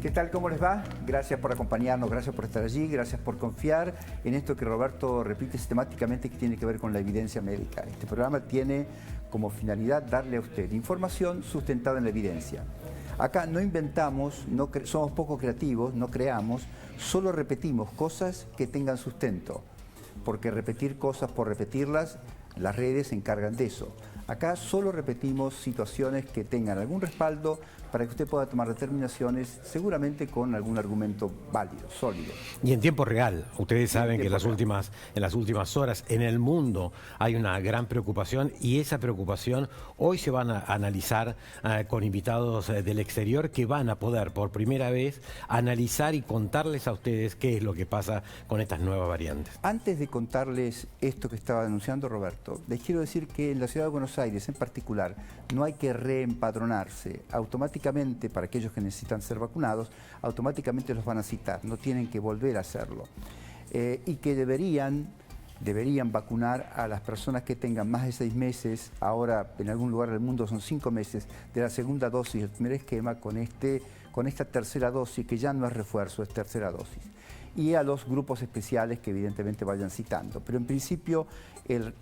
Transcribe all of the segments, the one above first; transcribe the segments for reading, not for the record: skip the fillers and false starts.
¿Qué tal? ¿Cómo les va? Gracias por acompañarnos, gracias por estar allí, gracias por confiar en esto que Roberto repite sistemáticamente, que tiene que ver con la evidencia médica. Este programa tiene como finalidad darle a usted información sustentada en la evidencia. Acá no inventamos, somos poco creativos, no creamos, solo repetimos cosas que tengan sustento, porque repetir cosas por repetirlas, las redes se encargan de eso. Acá solo repetimos situaciones que tengan algún respaldo para que usted pueda tomar determinaciones, seguramente con algún argumento válido, sólido. Y en tiempo real. Ustedes saben que en las últimas horas en el mundo hay una gran preocupación, y esa preocupación hoy se van a analizar con invitados del exterior que van a poder por primera vez analizar y contarles a ustedes qué es lo que pasa con estas nuevas variantes. Antes de contarles esto que estaba anunciando Roberto, les quiero decir que en la ciudad de Buenos Aires en particular no hay que reempadronarse. Automáticamente, para aquellos que necesitan ser vacunados, automáticamente los van a citar, no tienen que volver a hacerlo. Y que deberían vacunar a las personas que tengan más de 6 meses, ahora en algún lugar del mundo son 5 meses, de la segunda dosis del primer esquema con esta tercera dosis, que ya no es refuerzo, es tercera dosis. Y a los grupos especiales que evidentemente vayan citando. Pero en principio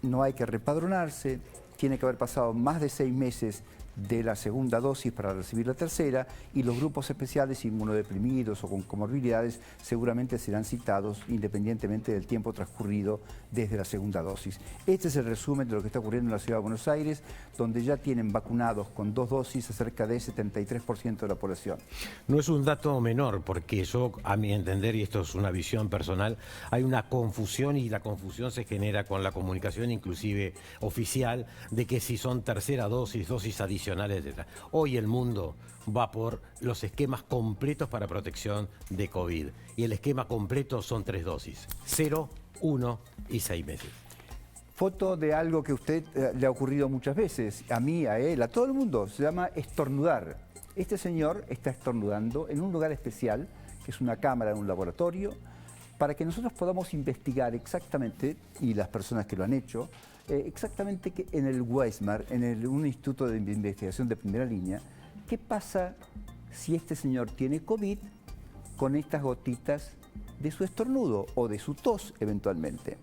no hay que repadronarse, tiene que haber pasado más de 6 meses de la segunda dosis para recibir la tercera, y los grupos especiales inmunodeprimidos o con comorbilidades seguramente serán citados independientemente del tiempo transcurrido desde la segunda dosis. Este es el resumen de lo que está ocurriendo en la ciudad de Buenos Aires, donde ya tienen vacunados con 2 dosis a cerca de 73% de la población. No es un dato menor, porque yo, a mi entender, y esto es una visión personal, hay una confusión, y la confusión se genera con la comunicación inclusive oficial, de que si son tercera dosis, dosis adicionales, etc. Hoy el mundo va por los esquemas completos para protección de COVID, y el esquema completo son 3 dosis, 0, 1 y 6 meses. Foto de algo que a usted le ha ocurrido muchas veces, a mí, a él, a todo el mundo, se llama estornudar. Este señor está estornudando en un lugar especial, que es una cámara en un laboratorio, para que nosotros podamos investigar exactamente, y las personas que lo han hecho, exactamente que en el Weimar, un instituto de investigación de primera línea, qué pasa si este señor tiene COVID con estas gotitas de su estornudo o de su tos eventualmente.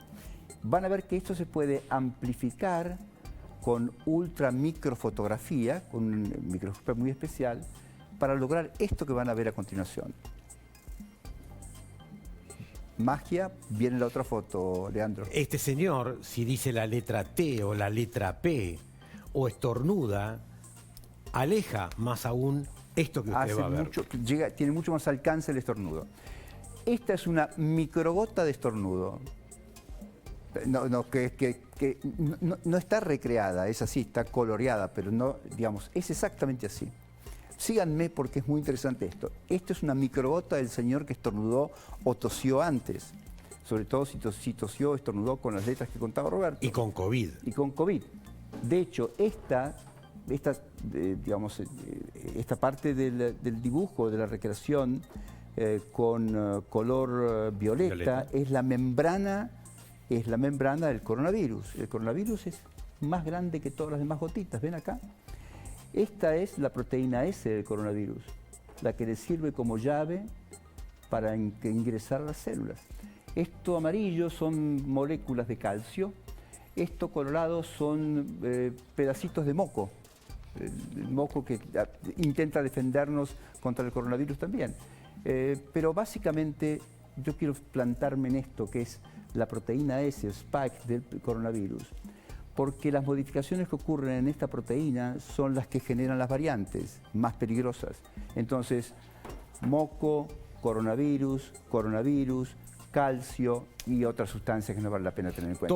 Van a ver que esto se puede amplificar con ultramicrofotografía, con un microscopio muy especial, para lograr esto que van a ver a continuación. Magia, viene la otra foto, Leandro. Este señor, si dice la letra T o la letra P o estornuda, aleja más aún esto que usted va a ver. Tiene mucho más alcance el estornudo. Esta es una microgota de estornudo. No está recreada, es así, está coloreada, pero no, digamos, es exactamente así. Síganme porque es muy interesante esto. Esto es una microgota del señor que estornudó o tosió antes. Sobre todo si tosió o estornudó con las letras que contaba Roberto. Y con COVID. Y con COVID. De hecho, esta parte del dibujo, de la recreación con color violeta, es la membrana del coronavirus. El coronavirus es más grande que todas las demás gotitas. ¿Ven acá? Esta es la proteína S del coronavirus, la que le sirve como llave para ingresar a las células. Esto amarillo son moléculas de calcio, esto colorado son pedacitos de moco, el moco que intenta defendernos contra el coronavirus también. Pero básicamente yo quiero plantarme en esto, que es la proteína S, spike del coronavirus, porque las modificaciones que ocurren en esta proteína son las que generan las variantes más peligrosas. Entonces, moco, coronavirus, calcio y otras sustancias que no vale la pena tener en cuenta.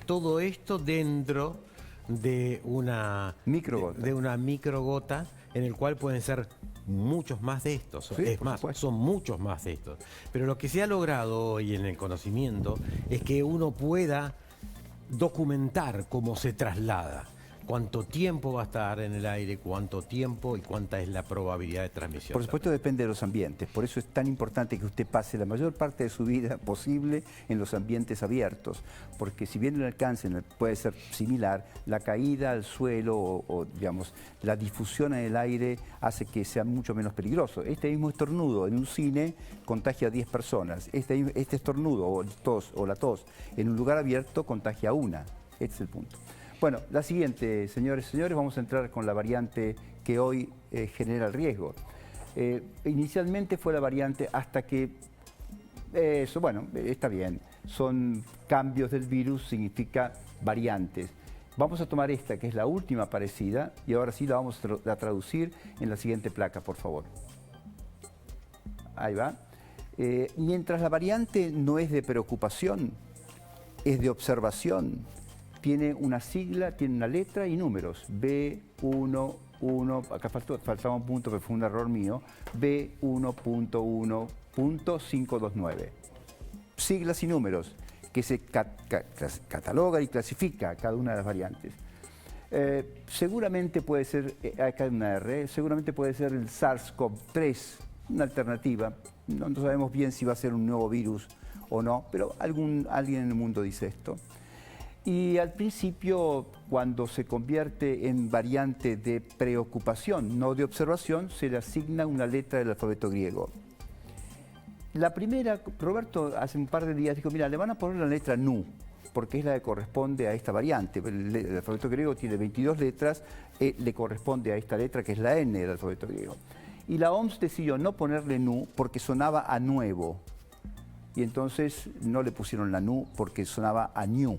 Todo esto dentro de una microgota en el cual pueden ser muchos más de estos. Sí, es más, son muchos más de estos. Pero lo que se ha logrado hoy en el conocimiento es que uno pueda documentar cómo se traslada cuánto tiempo va a estar en el aire, cuánto tiempo y cuánta es la probabilidad de transmisión. Por supuesto depende de los ambientes, por eso es tan importante que usted pase la mayor parte de su vida posible en los ambientes abiertos, porque si bien el alcance puede ser similar, la caída al suelo o digamos, la difusión en el aire hace que sea mucho menos peligroso. Este mismo estornudo en un cine contagia a 10 personas, este estornudo o tos o la tos en un lugar abierto contagia a una. Este es el punto. Bueno, la siguiente, señores y señores, vamos a entrar con la variante que hoy genera el riesgo. Inicialmente fue la variante hasta que, eso, bueno, está bien, son cambios del virus, significa variantes. Vamos a tomar esta, que es la última parecida, y ahora sí la vamos a traducir en la siguiente placa, por favor. Ahí va. Mientras la variante no es de preocupación, es de observación. Tiene una sigla, tiene una letra y números. B11, acá faltaba un punto, pero fue un error mío. B1.1.529. Siglas y números que se cataloga y clasifica cada una de las variantes. Seguramente puede ser, acá hay una R, seguramente puede ser el SARS-CoV-3, una alternativa. No sabemos bien si va a ser un nuevo virus o no, pero alguien en el mundo dice esto. Y al principio, cuando se convierte en variante de preocupación, no de observación, se le asigna una letra del alfabeto griego. La primera, Roberto hace un par de días dijo, mira, le van a poner la letra NU, porque es la que corresponde a esta variante. El alfabeto griego tiene 22 letras, le corresponde a esta letra que es la N del alfabeto griego. Y la OMS decidió no ponerle NU porque sonaba a nuevo. Y entonces no le pusieron la NU porque sonaba a new.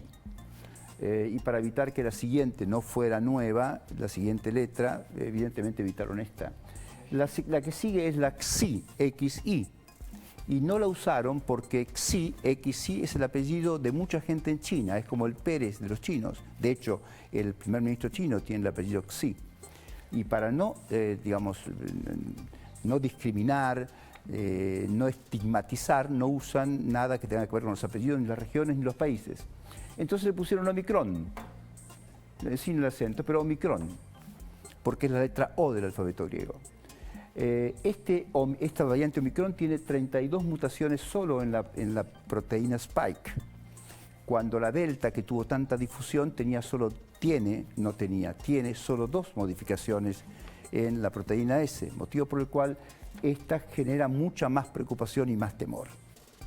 Y para evitar que la siguiente no fuera nueva, la siguiente letra, evidentemente evitaron esta. La que sigue es la XI, XI. Y no la usaron porque XI es el apellido de mucha gente en China, es como el Pérez de los chinos. De hecho, el primer ministro chino tiene el apellido XI. Y para no, digamos, no discriminar, no estigmatizar, no usan nada que tenga que ver con los apellidos, ni las regiones, ni los países. Entonces le pusieron Omicron, sin el acento, pero Omicron, porque es la letra O del alfabeto griego. Esta variante Omicron tiene 32 mutaciones solo en la proteína Spike, cuando la Delta, que tuvo tanta difusión, tiene solo 2 modificaciones en la proteína S, motivo por el cual esta genera mucha más preocupación y más temor.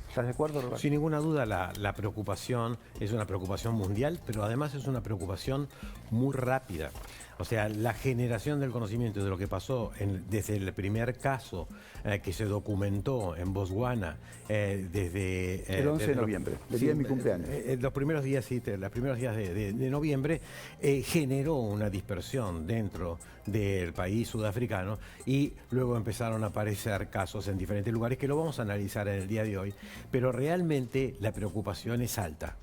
¿Estás de acuerdo, Roberto? Sin ninguna duda la preocupación es una preocupación mundial, pero además es una preocupación muy rápida. O sea, la generación del conocimiento de lo que pasó desde el primer caso que se documentó en Botswana, desde... el 11 de noviembre, el día de mi cumpleaños. Los primeros días de noviembre generó una dispersión dentro del país sudafricano y luego empezaron a aparecer casos en diferentes lugares que lo vamos a analizar en el día de hoy, pero realmente la preocupación es alta.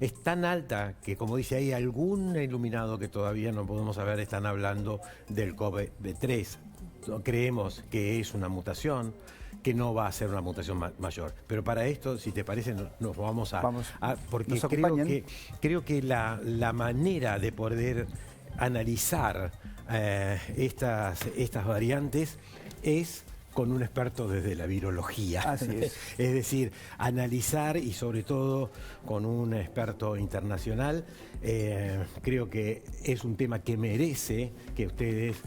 Es tan alta que, como dice ahí, algún iluminado que todavía no podemos saber están hablando del COVID-3. Creemos que es una mutación, que no va a ser una mutación mayor. Pero para esto, si te parece, nos vamos porque creo que la manera de poder analizar estas variantes es con un experto desde la virología. Así es. Es decir, analizar y sobre todo con un experto internacional. Creo que es un tema que merece que ustedes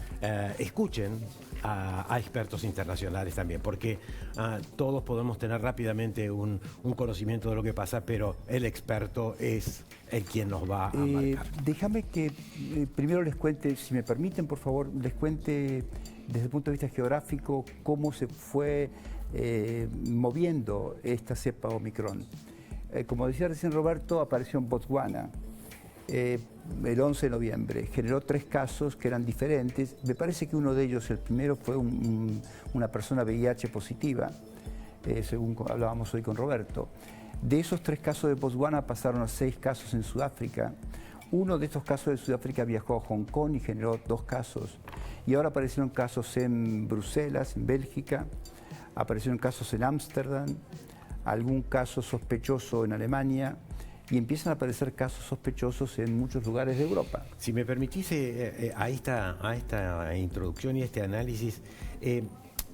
escuchen a expertos internacionales también, porque todos podemos tener rápidamente un conocimiento de lo que pasa, pero el experto es el quien nos va a marcar. Déjame que primero les cuente, si me permiten, por favor, les cuente desde el punto de vista geográfico cómo se fue moviendo esta cepa Omicron. Como decía recién Roberto, apareció en Botswana el 11 de noviembre. Generó 3 casos que eran diferentes. Me parece que uno de ellos, el primero, fue una persona VIH positiva, según hablábamos hoy con Roberto. De esos 3 casos de Botswana pasaron a 6 casos en Sudáfrica. Uno de estos casos de Sudáfrica viajó a Hong Kong y generó 2 casos. Y ahora aparecieron casos en Bruselas, en Bélgica, aparecieron casos en Ámsterdam, algún caso sospechoso en Alemania y empiezan a aparecer casos sospechosos en muchos lugares de Europa. Si me permitís a esta introducción y este análisis,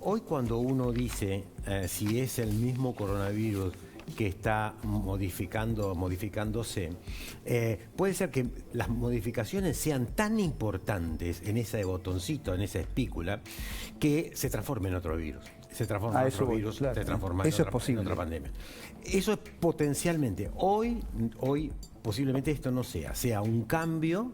hoy cuando uno dice si es el mismo coronavirus que está modificándose, puede ser que las modificaciones sean tan importantes en ese botoncito, en esa espícula, que se transforme en otro virus. Se transforma en otro virus, claro, se transforma en otra pandemia. Eso es potencialmente. Hoy posiblemente esto no sea un cambio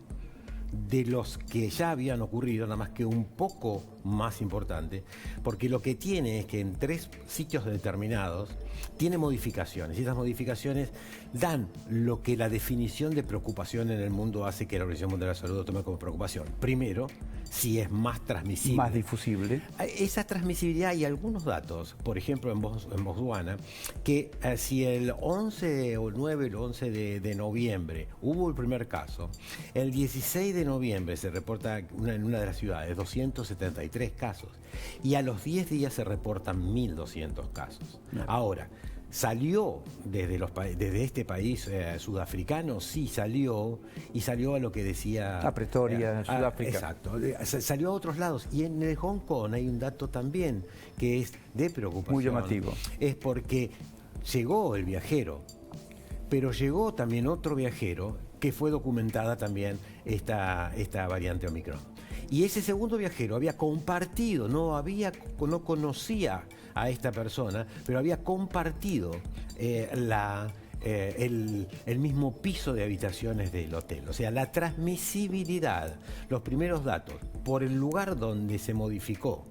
de los que ya habían ocurrido, nada más que un poco más importante, porque lo que tiene es que en 3 sitios determinados tiene modificaciones, y esas modificaciones dan lo que la definición de preocupación en el mundo hace que la Organización Mundial de la Salud lo tome como preocupación. Primero, si es más transmisible. Más difusible. Esa transmisibilidad, hay algunos datos, por ejemplo en Botswana, que si el 11 o el 9 o el 11 de noviembre hubo el primer caso, el 16 de noviembre se reporta en una de las ciudades 273 casos, y a los 10 días se reportan 1.200 casos. Ahora, ¿salió desde este país sudafricano? Sí, salió, y salió a lo que decía... A Pretoria, Sudáfrica. Exacto, salió a otros lados. Y en el Hong Kong hay un dato también que es de preocupación. Muy llamativo. Es porque llegó el viajero, pero llegó también otro viajero que fue documentada también esta variante Omicron. Y ese segundo viajero había compartido, no conocía a esta persona, pero había compartido el mismo piso de habitaciones del hotel. O sea, la transmisibilidad, los primeros datos, por el lugar donde se modificó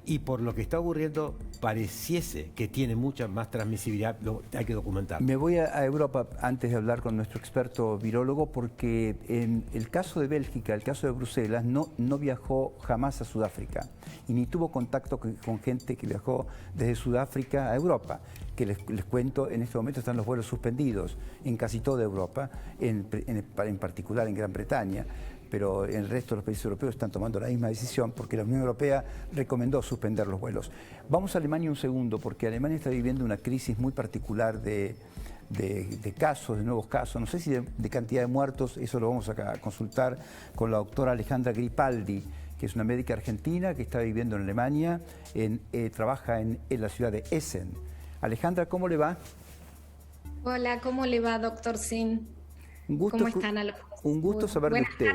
y por lo que está ocurriendo, pareciese que tiene mucha más transmisibilidad, hay que documentar. Me voy a Europa antes de hablar con nuestro experto virólogo, porque en el caso de Bélgica, el caso de Bruselas, no viajó jamás a Sudáfrica y ni tuvo contacto con gente que viajó desde Sudáfrica a Europa, que les cuento, en este momento están los vuelos suspendidos en casi toda Europa, en particular en Gran Bretaña, pero en el resto de los países europeos están tomando la misma decisión porque la Unión Europea recomendó suspender los vuelos. Vamos a Alemania un segundo, porque Alemania está viviendo una crisis muy particular de casos, de nuevos casos, no sé si de cantidad de muertos, eso lo vamos a consultar con la doctora Alejandra Gripaldi, que es una médica argentina que está viviendo en Alemania, trabaja en la ciudad de Essen. Alejandra, ¿cómo le va? Hola, ¿cómo le va, doctor Sin? ¿Cómo están a los... Un gusto saber de usted.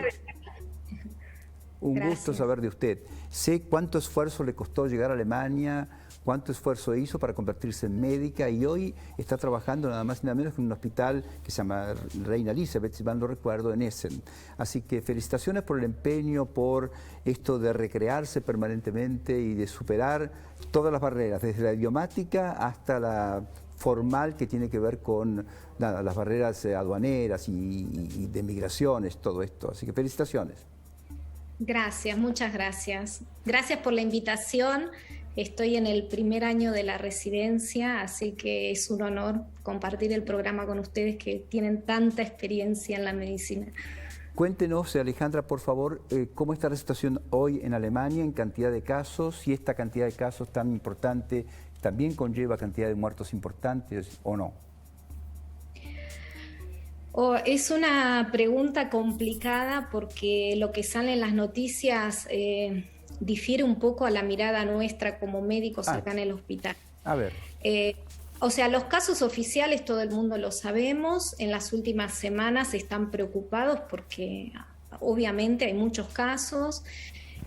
Un gusto saber de usted. Sé cuánto esfuerzo le costó llegar a Alemania, cuánto esfuerzo hizo para convertirse en médica, y hoy está trabajando nada más y nada menos que en un hospital que se llama Reina Elizabeth, si mal no recuerdo, en Essen. Así que felicitaciones por el empeño, por esto de recrearse permanentemente y de superar todas las barreras, desde la idiomática hasta la formal, que tiene que ver con las barreras aduaneras y de migraciones, todo esto. Así que felicitaciones. Gracias, muchas gracias. Gracias por la invitación. Estoy en el primer año de la residencia, así que es un honor compartir el programa con ustedes que tienen tanta experiencia en la medicina. Cuéntenos, Alejandra, por favor, cómo está la situación hoy en Alemania en cantidad de casos, si esta cantidad de casos tan importante también conlleva cantidad de muertos importantes o no. Es una pregunta complicada porque lo que sale en las noticias difiere un poco a la mirada nuestra como médicos acá en el hospital. A ver. O sea, los casos oficiales todo el mundo lo sabemos. En las últimas semanas están preocupados porque obviamente hay muchos casos,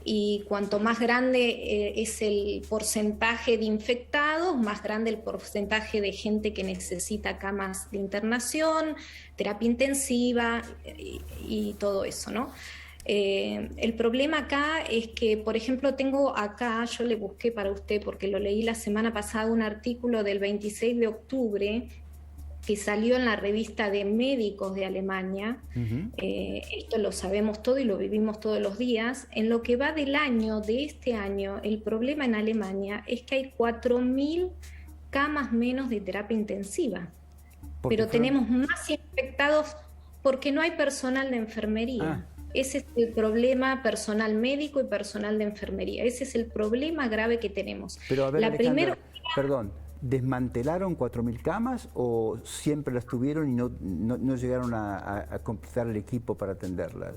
y cuanto más grande es el porcentaje de infectados, más grande el porcentaje de gente que necesita camas de internación, terapia intensiva y todo eso, ¿no? El problema acá es que, por ejemplo, tengo acá, yo le busqué para usted porque lo leí la semana pasada, un artículo del 26 de octubre que salió en la revista de médicos de Alemania. Esto lo sabemos todo y lo vivimos todos los días. En lo que va del año, de este año, el problema en Alemania es que hay 4.000 camas menos de terapia intensiva. Pero tenemos más infectados porque no hay personal de enfermería. Ese es el problema, personal médico y personal de enfermería. Ese es el problema grave que tenemos. Pero a ver, Alejandra, perdón, ¿Desmantelaron 4.000 camas o siempre las tuvieron y no llegaron a completar el equipo para atenderlas?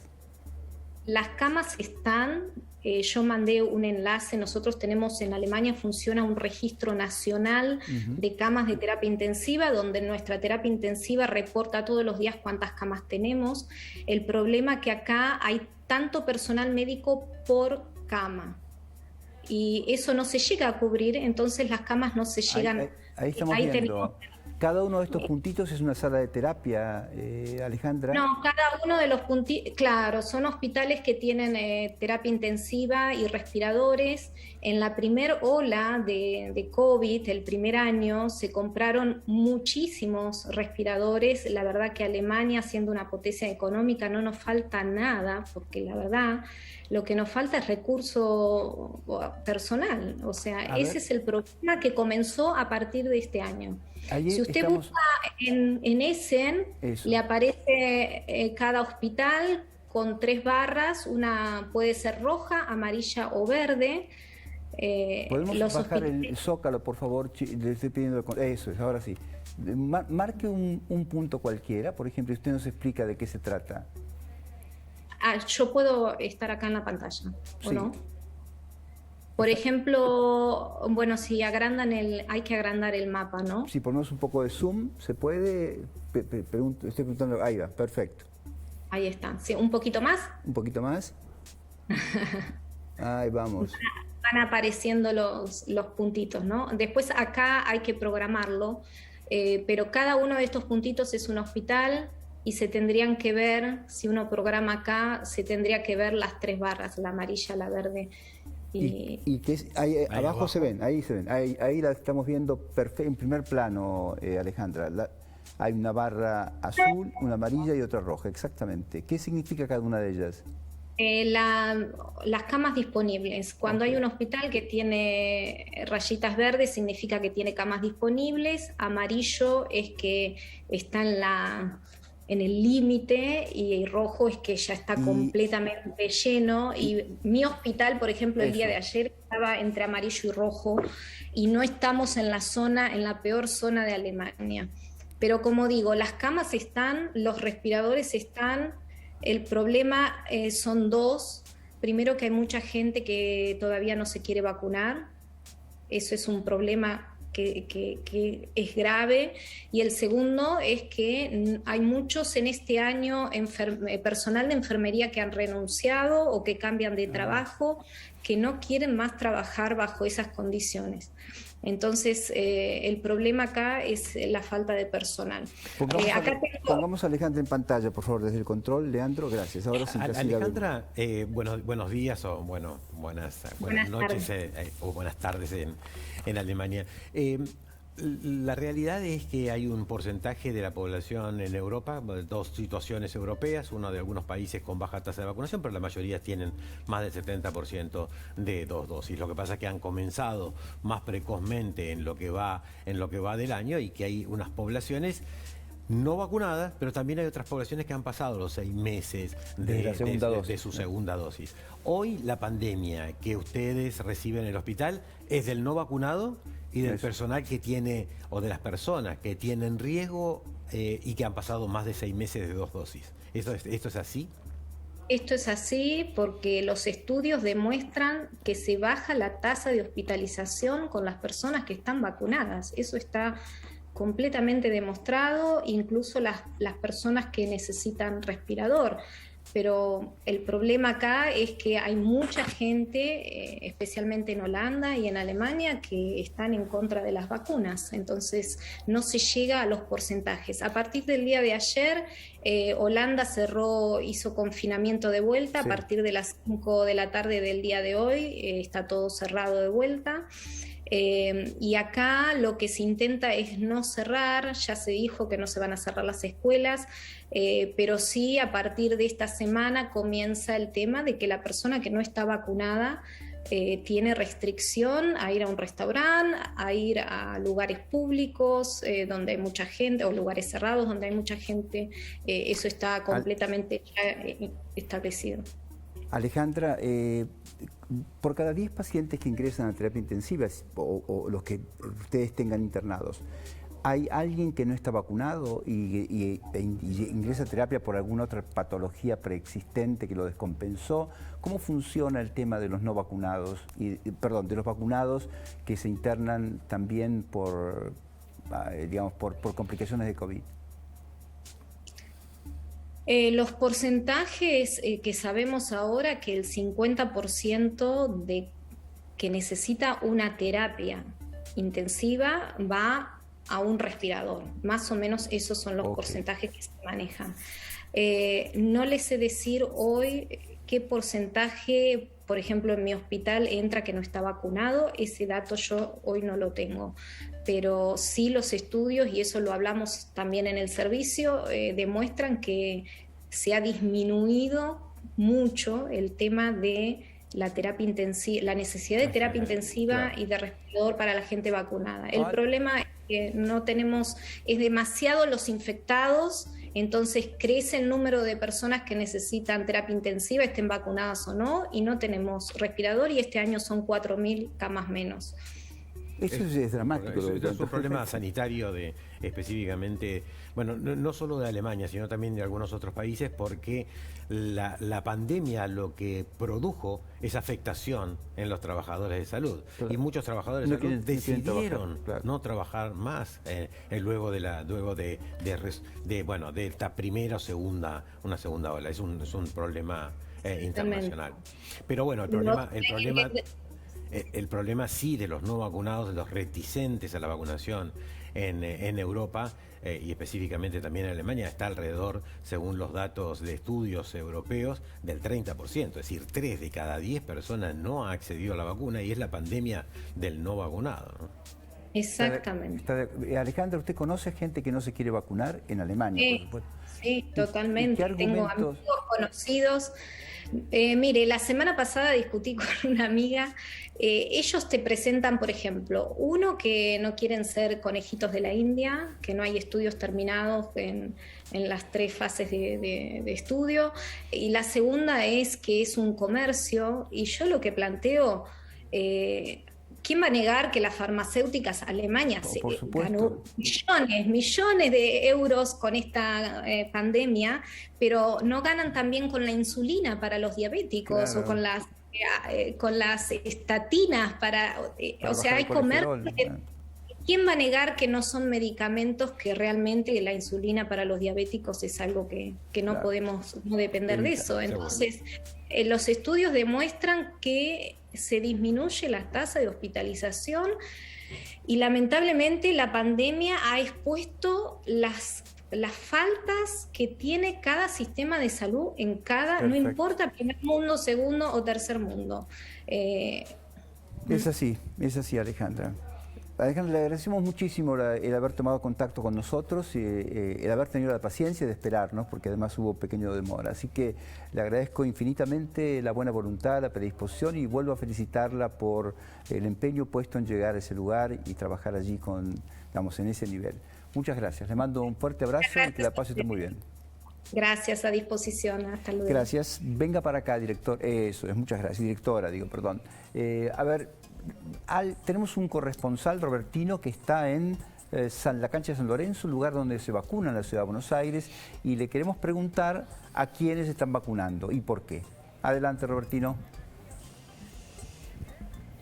Las camas están, yo mandé un enlace, nosotros tenemos en Alemania, funciona un registro nacional de camas de terapia intensiva, donde nuestra terapia intensiva reporta todos los días cuántas camas tenemos. El problema es que acá hay tanto personal médico por cama y eso no se llega a cubrir, entonces las camas no se llegan. Ahí estamos viendo. Cada uno de estos puntitos es una sala de terapia, Alejandra. No, cada uno de los puntitos, claro, son hospitales que tienen terapia intensiva y respiradores. En la primera ola de COVID, el primer año, se compraron muchísimos respiradores. La verdad que Alemania, siendo una potencia económica, no nos falta nada, porque la verdad lo que nos falta es recurso personal. O sea, ese es el problema que comenzó a partir de este año. Si usted busca en Essen, le aparece cada hospital con 3 barras, una puede ser roja, amarilla o verde. ¿Podemos bajar el zócalo, por favor? Le estoy pidiendo... Eso es, ahora sí. Marque un punto cualquiera, por ejemplo, usted nos explica de qué se trata. Yo puedo estar acá en la pantalla, ¿o no? Por ejemplo, bueno, si agrandan hay que agrandar el mapa, ¿no? Si ponemos un poco de zoom, ¿se puede? Estoy preguntando, ahí va, perfecto. Ahí está, sí, ¿un poquito más? ¿Un poquito más? Ahí vamos. Van apareciendo los puntitos, ¿no? Después acá hay que programarlo, pero cada uno de estos puntitos es un hospital y se tendrían que ver, si uno programa acá, se tendría que ver las 3 barras, la amarilla, la verde. Y que ahí abajo se ven, ahí la estamos viendo en primer plano, Alejandra. Hay una barra azul, una amarilla y otra roja, exactamente. ¿Qué significa cada una de ellas? Las camas disponibles. Cuando hay un hospital que tiene rayitas verdes, significa que tiene camas disponibles. Amarillo es que está en el límite, y rojo es que ya está completamente lleno. Y mi hospital, por ejemplo, el día de ayer estaba entre amarillo y rojo, y no estamos en la peor zona de Alemania. Pero como digo, las camas están, los respiradores están. El problema son 2. Primero, que hay mucha gente que todavía no se quiere vacunar. Eso es un problema que es grave. Y el segundo es que hay muchos en este año personal de enfermería que han renunciado o que cambian de trabajo, que no quieren más trabajar bajo esas condiciones. Entonces, el problema acá es la falta de personal. Pongamos a Alejandra en pantalla, por favor, desde el control. Leandro, gracias. Ahora sí, Alejandra, buenos días o buenas noches o buenas tardes en Alemania. La realidad es que hay un porcentaje de la población en Europa, 2 situaciones europeas, uno de algunos países con baja tasa de vacunación, pero la mayoría tienen más del 70% de 2 dosis. Lo que pasa es que han comenzado más precozmente en lo que va del año, y que hay unas poblaciones no vacunadas, pero también hay otras poblaciones que han pasado los 6 meses de su segunda dosis. Hoy la pandemia que ustedes reciben en el hospital es del no vacunado y del personal que tiene, o de las personas que tienen riesgo y que han pasado más de 6 meses de 2 dosis. ¿Esto es así? Esto es así porque los estudios demuestran que se baja la tasa de hospitalización con las personas que están vacunadas. Eso está completamente demostrado, incluso las personas que necesitan respirador. Pero el problema acá es que hay mucha gente, especialmente en Holanda y en Alemania, que están en contra de las vacunas. Entonces no se llega a los porcentajes. A partir del día de ayer, Holanda hizo confinamiento de vuelta. Sí. A partir de las 5 de la tarde del día de hoy está todo cerrado de vuelta. Y acá lo que se intenta es no cerrar. Ya se dijo que no se van a cerrar las escuelas, pero sí, a partir de esta semana comienza el tema de que la persona que no está vacunada tiene restricción a ir a un restaurante, a ir a lugares públicos donde hay mucha gente, o lugares cerrados donde hay mucha gente. Eso está completamente ya establecido. Alejandra, por cada 10 pacientes que ingresan a terapia intensiva o los que ustedes tengan internados, ¿hay alguien que no está vacunado y ingresa a terapia por alguna otra patología preexistente que lo descompensó? ¿Cómo funciona el tema de los no vacunados, de los vacunados que se internan también por, digamos, por complicaciones de COVID? Los porcentajes que sabemos ahora, que el 50% de que necesita una terapia intensiva va a un respirador. Más o menos esos son los porcentajes que se manejan. No les sé decir hoy qué porcentaje, por ejemplo, en mi hospital entra que no está vacunado. Ese dato yo hoy no lo tengo. Pero sí los estudios, y eso lo hablamos también en el servicio, demuestran que se ha disminuido mucho el tema de la terapia intensiva, la necesidad de terapia intensiva y de respirador para la gente vacunada. El problema es que no tenemos, es demasiado los infectados, entonces crece el número de personas que necesitan terapia intensiva, estén vacunadas o no, y no tenemos respirador, y este año son 4.000 camas menos. Eso es dramático. Es un problema sanitario específicamente, bueno, no solo de Alemania, sino también de algunos otros países, porque la pandemia lo que produjo es afectación en los trabajadores de salud. Claro. Y muchos trabajadores de salud decidieron no trabajar más luego de esta primera o una segunda ola. Es un problema internacional. Pero bueno, el problema sí de los no vacunados, de los reticentes a la vacunación en Europa y específicamente también en Alemania, está alrededor, según los datos de estudios europeos, del 30%. Es decir, 3 de cada 10 personas no ha accedido a la vacuna, y es la pandemia del no vacunado, ¿no? Exactamente. Alejandra, ¿usted conoce gente que no se quiere vacunar en Alemania, por supuesto? Sí, totalmente. Tengo amigos conocidos. Mire, la semana pasada discutí con una amiga. Ellos te presentan, por ejemplo, uno, que no quieren ser conejitos de la India, que no hay estudios terminados en las 3 fases de estudio, y la segunda es que es un comercio, y yo lo que planteo, ¿quién va a negar que las farmacéuticas alemanas ganó millones de euros con esta pandemia, pero no ganan también con la insulina para los diabéticos, o con las estatinas para o sea, hay comercio. ¿Quién va a negar que no son medicamentos, que realmente la insulina para los diabéticos es algo que no podemos no depender de eso? Entonces, los estudios demuestran que se disminuye la tasa de hospitalización, y lamentablemente la pandemia ha expuesto las faltas que tiene cada sistema de salud en cada, no importa primer mundo, segundo o tercer mundo. Es así, Alejandra. Alejandra, le agradecemos muchísimo el haber tomado contacto con nosotros y el haber tenido la paciencia de esperarnos, porque además hubo pequeño demora. Así que le agradezco infinitamente la buena voluntad, la predisposición, y vuelvo a felicitarla por el empeño puesto en llegar a ese lugar y trabajar allí en ese nivel. Muchas gracias. Le mando un fuerte abrazo y que la pase muy bien. Gracias, a disposición. Hasta luego. Gracias. Venga para acá, director. Eso es, muchas gracias. Directora, perdón. A ver, tenemos un corresponsal, Robertino, que está en la cancha de San Lorenzo, un lugar donde se vacuna en la ciudad de Buenos Aires, y le queremos preguntar a quiénes están vacunando y por qué. Adelante, Robertino.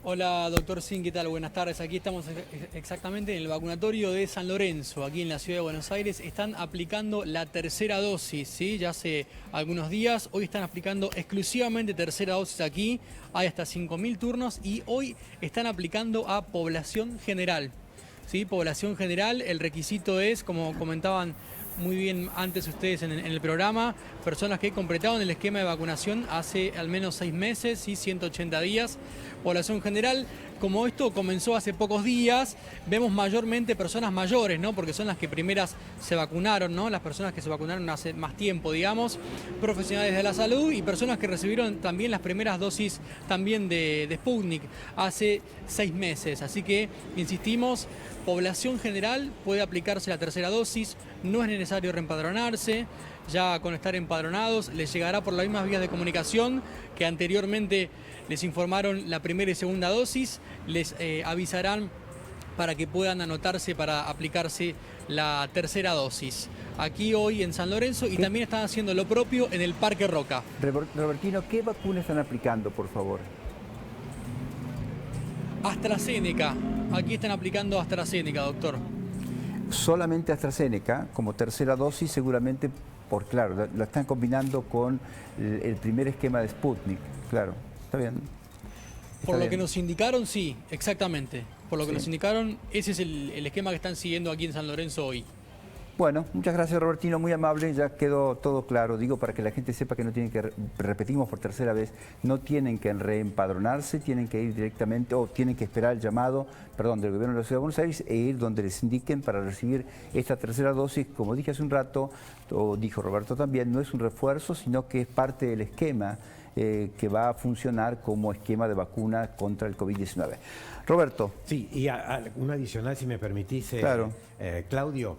Hola, doctor Sin, ¿qué tal? Buenas tardes. Aquí estamos exactamente en el vacunatorio de San Lorenzo, aquí en la ciudad de Buenos Aires. Están aplicando la tercera dosis, ¿sí? Ya hace algunos días. Hoy están aplicando exclusivamente tercera dosis aquí. Hay hasta 5.000 turnos, y hoy están aplicando a población general, ¿sí? Población general, el requisito es, como comentaban muy bien antes ustedes en el programa, personas que completaron el esquema de vacunación hace al menos 6 meses y 180 días. Población general, como esto comenzó hace pocos días, vemos mayormente personas mayores, ¿no? Porque son las que primeras se vacunaron, ¿no? Las personas que se vacunaron hace más tiempo, digamos, profesionales de la salud y personas que recibieron también las primeras dosis también de Sputnik hace 6 meses. Así que, insistimos, población general puede aplicarse la tercera dosis, no es necesario reempadronarse. Ya con estar empadronados les llegará por las mismas vías de comunicación que anteriormente les informaron la primera y segunda dosis, les avisarán para que puedan anotarse para aplicarse la tercera dosis. Aquí hoy en San Lorenzo y también están haciendo lo propio en el Parque Roca. Robertino, ¿qué vacuna están aplicando, por favor? AstraZeneca. Aquí están aplicando AstraZeneca, doctor. Solamente AstraZeneca, como tercera dosis, seguramente, claro, la están combinando con el primer esquema de Sputnik, claro. Está bien. Por lo que nos indicaron, sí, exactamente. Por lo que nos indicaron, ese es el esquema que están siguiendo aquí en San Lorenzo hoy. Bueno, muchas gracias, Robertino, muy amable, ya quedó todo claro. Digo, para que la gente sepa que no tienen que, repetimos por tercera vez, no tienen que reempadronarse, tienen que ir directamente, o tienen que esperar el llamado, del Gobierno de la Ciudad de Buenos Aires e ir donde les indiquen para recibir esta tercera dosis. Como dije hace un rato, o dijo Roberto también, no es un refuerzo, sino que es parte del esquema que va a funcionar como esquema de vacuna contra el COVID-19. Roberto. Sí, y un adicional, si me permitís, claro. Claudio.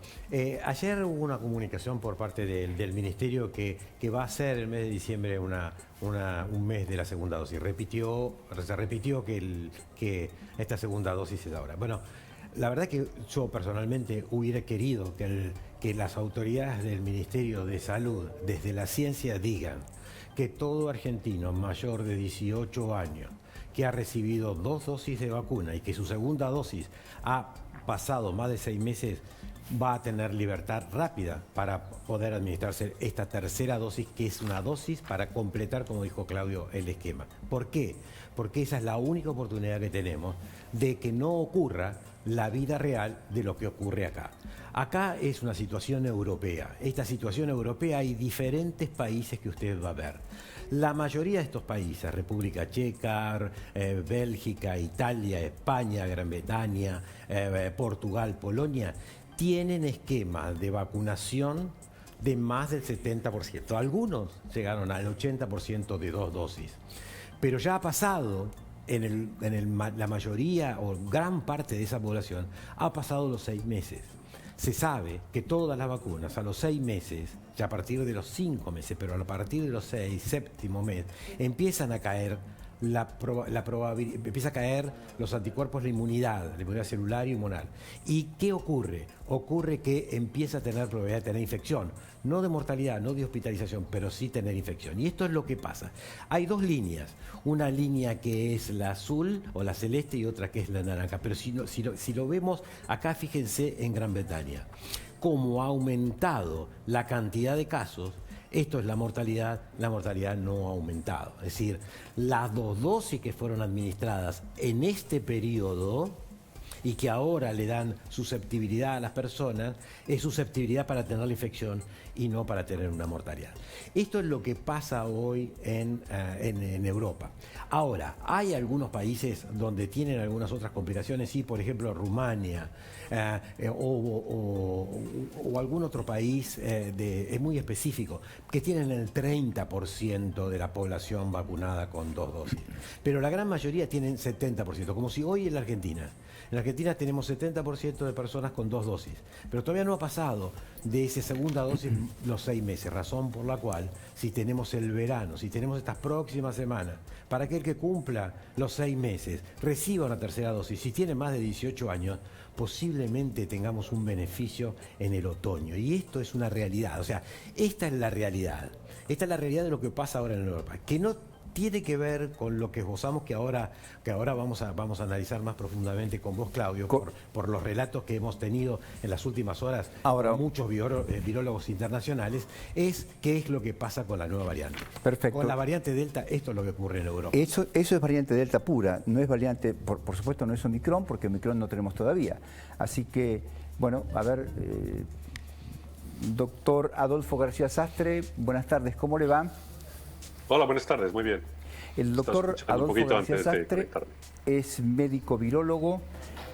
Ayer hubo una comunicación por parte del Ministerio que va a ser el mes de diciembre un mes de la segunda dosis. Se repitió que esta segunda dosis es ahora. Bueno, la verdad que yo personalmente hubiera querido que las autoridades del Ministerio de Salud, desde la ciencia, digan que todo argentino mayor de 18 años que ha recibido 2 dosis de vacuna y que su segunda dosis ha pasado más de 6 meses, va a tener libertad rápida para poder administrarse esta tercera dosis, que es una dosis para completar, como dijo Claudio, el esquema. ¿Por qué? Porque esa es la única oportunidad que tenemos de que no ocurra la vida real de lo que ocurre acá. Acá es una situación europea. Esta situación europea hay diferentes países que usted va a ver. La mayoría de estos países, República Checa, Bélgica, Italia, España, Gran Bretaña, Portugal, Polonia, tienen esquemas de vacunación de más del 70%. Algunos llegaron al 80% de 2 dosis. Pero ya ha pasado, la mayoría o gran parte de esa población, ha pasado los 6 meses. Se sabe que todas las vacunas a los 6 meses, ya a partir de los 5 meses, pero a partir de los 6, séptimo mes, empiezan a caer empieza a caer los anticuerpos, la inmunidad celular y inmunal. ¿Y qué ocurre? Ocurre que empieza a tener probabilidad de tener infección, no de mortalidad, no de hospitalización, pero sí tener infección. Y esto es lo que pasa. Hay 2 líneas, una línea que es la azul o la celeste y otra que es la naranja, pero si lo vemos acá, fíjense en Gran Bretaña, cómo ha aumentado la cantidad de casos. Esto es la mortalidad no ha aumentado. Es decir, las 2 dosis que fueron administradas en este periodo y que ahora le dan susceptibilidad a las personas, es susceptibilidad para tener la infección y no para tener una mortalidad. Esto es lo que pasa hoy en Europa. Ahora, hay algunos países donde tienen algunas otras complicaciones, sí, por ejemplo, Rumania, o algún otro país es muy específico, que tienen el 30% de la población vacunada con 2 dosis. Pero la gran mayoría tienen 70%, como si hoy en la Argentina tenemos 70% de personas con 2 dosis, pero todavía no ha pasado de esa segunda dosis los 6 meses, razón por la cual, si tenemos el verano, si tenemos estas próximas semanas, para aquel que cumpla los 6 meses, reciba una tercera dosis, si tiene más de 18 años, posiblemente tengamos un beneficio en el otoño. Y esto es una realidad, o sea, esta es la realidad. Esta es la realidad de lo que pasa ahora en Europa, que no tiene que ver con lo que esbozamos, que ahora vamos a analizar más profundamente con vos, Claudio, por los relatos que hemos tenido en las últimas horas con muchos virólogos internacionales, es qué es lo que pasa con la nueva variante. Perfecto. Con la variante Delta, esto es lo que ocurre en Europa. Eso es variante Delta pura, no es variante, por supuesto no es Omicron, porque Omicron no tenemos todavía. Así que, bueno, a ver, doctor Adolfo García Sastre, buenas tardes, ¿cómo le va? Hola, buenas tardes, muy bien. El doctor Adolfo García Sastre es médico virólogo,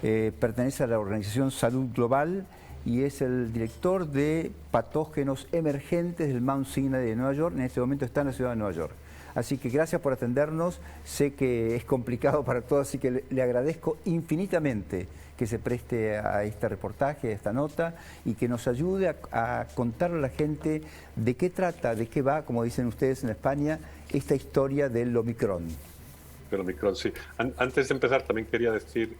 pertenece a la organización Salud Global y es el director de patógenos emergentes del Mount Sinai de Nueva York. En este momento está en la ciudad de Nueva York. Así que gracias por atendernos. Sé que es complicado para todos, así que le agradezco infinitamente que se preste a este reportaje, a esta nota, y que nos ayude a contarle a la gente de qué trata, de qué va, como dicen ustedes en España, esta historia del Omicron. Del Omicron, sí. Antes de empezar, también quería decir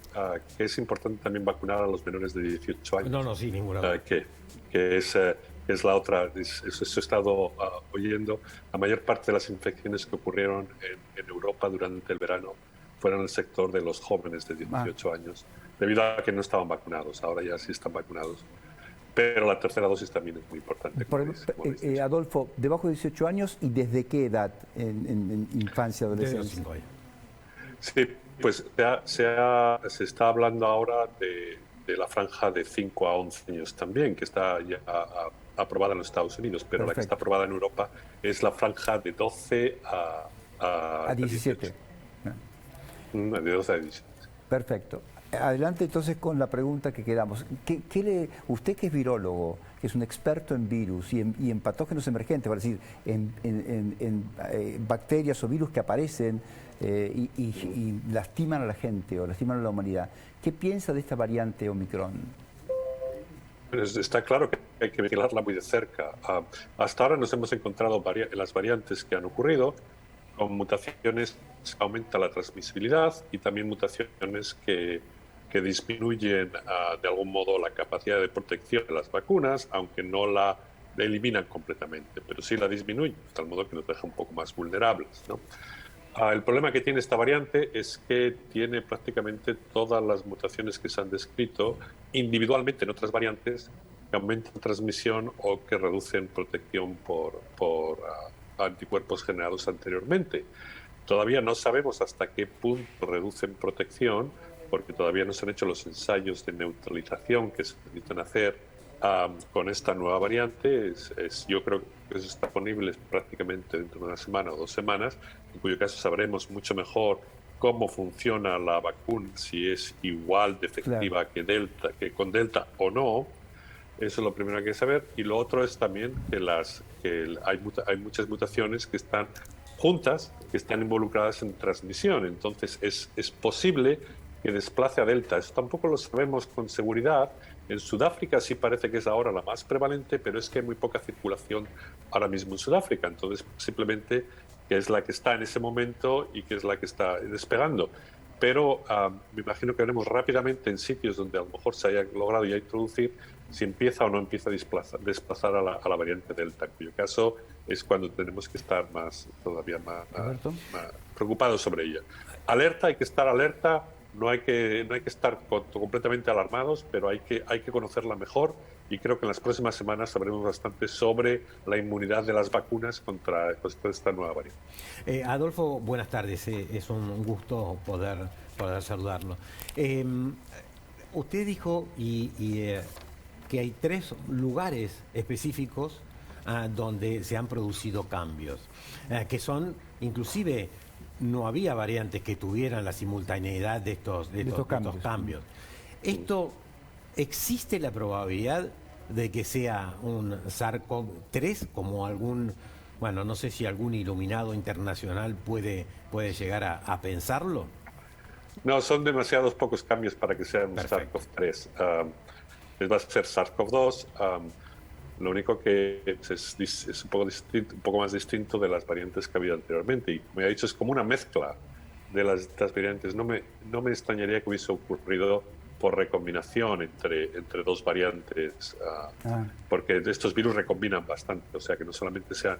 que es importante también vacunar a los menores de 18 años. No, sí, ninguna duda. Que es la otra, eso he estado oyendo. La mayor parte de las infecciones que ocurrieron en Europa durante el verano fueron en el sector de los jóvenes de 18 años, debido a que no estaban vacunados. Ahora ya sí están vacunados. Pero la tercera dosis también es muy importante. Adolfo, debajo de 18 años, ¿y desde qué edad en infancia, adolescencia? Desde los 5 años. Sí, pues se está hablando ahora de la franja de 5 a 11 años también, que está ya aprobada en los Estados Unidos, pero la que está aprobada en Europa es la franja de 12 a 17. De 12 a 17. Perfecto. Adelante entonces con la pregunta que quedamos. Usted que es virólogo, que es un experto en virus y en patógenos emergentes, es decir, en bacterias o virus que aparecen y lastiman a la gente o lastiman a la humanidad, ¿qué piensa de esta variante Omicron? Pues está claro que hay que vigilarla muy de cerca. Hasta ahora nos hemos encontrado en las variantes que han ocurrido con mutaciones que aumentan la transmisibilidad y también mutaciones que disminuyen de algún modo la capacidad de protección de las vacunas, aunque no la eliminan completamente, pero sí la disminuyen, de tal modo que nos deja un poco más vulnerables, ¿no? El problema que tiene esta variante es que tiene prácticamente todas las mutaciones que se han descrito individualmente en otras variantes que aumentan transmisión o que reducen protección por anticuerpos generados anteriormente. Todavía no sabemos hasta qué punto reducen protección, porque todavía no se han hecho los ensayos de neutralización que se necesitan hacer con esta nueva variante. Yo creo que eso está disponible prácticamente dentro de una semana o 2 semanas, en cuyo caso sabremos mucho mejor cómo funciona la vacuna, si es igual de efectiva que con Delta o no. Eso es lo primero que hay que saber. Y lo otro es también que hay muchas mutaciones que están juntas, que están involucradas en transmisión. Entonces es posible que desplace a Delta. Eso tampoco lo sabemos con seguridad. En Sudáfrica sí parece que es ahora la más prevalente, pero es que hay muy poca circulación ahora mismo en Sudáfrica. Entonces, simplemente que es la que está en ese momento y que es la que está despegando. Pero me imagino que veremos rápidamente en sitios donde a lo mejor se haya logrado ya introducir si empieza o no empieza a desplazar a la variante Delta, en cuyo caso es cuando tenemos que estar todavía más preocupados sobre ella. Alerta, hay que estar alerta. No hay que estar completamente alarmados, pero hay que conocerla mejor, y creo que en las próximas semanas sabremos bastante sobre la inmunidad de las vacunas contra esta nueva variante. Adolfo, buenas tardes. Es un gusto poder saludarlo. Usted dijo que hay 3 lugares específicos donde se han producido cambios, que son inclusive... No había variantes que tuvieran la simultaneidad de estos cambios. ¿Esto existe la probabilidad de que sea un SARS-CoV-3 como no sé si algún iluminado internacional puede llegar a pensarlo? No, son demasiados pocos cambios para que sea un SARS-CoV-3. Va a ser SARS-CoV-2. Lo único que es un poco más distinto de las variantes que había anteriormente. Y como ya he dicho, es como una mezcla de las variantes. No me extrañaría que hubiese ocurrido por recombinación entre 2 variantes, porque estos virus recombinan bastante. O sea, que no solamente sea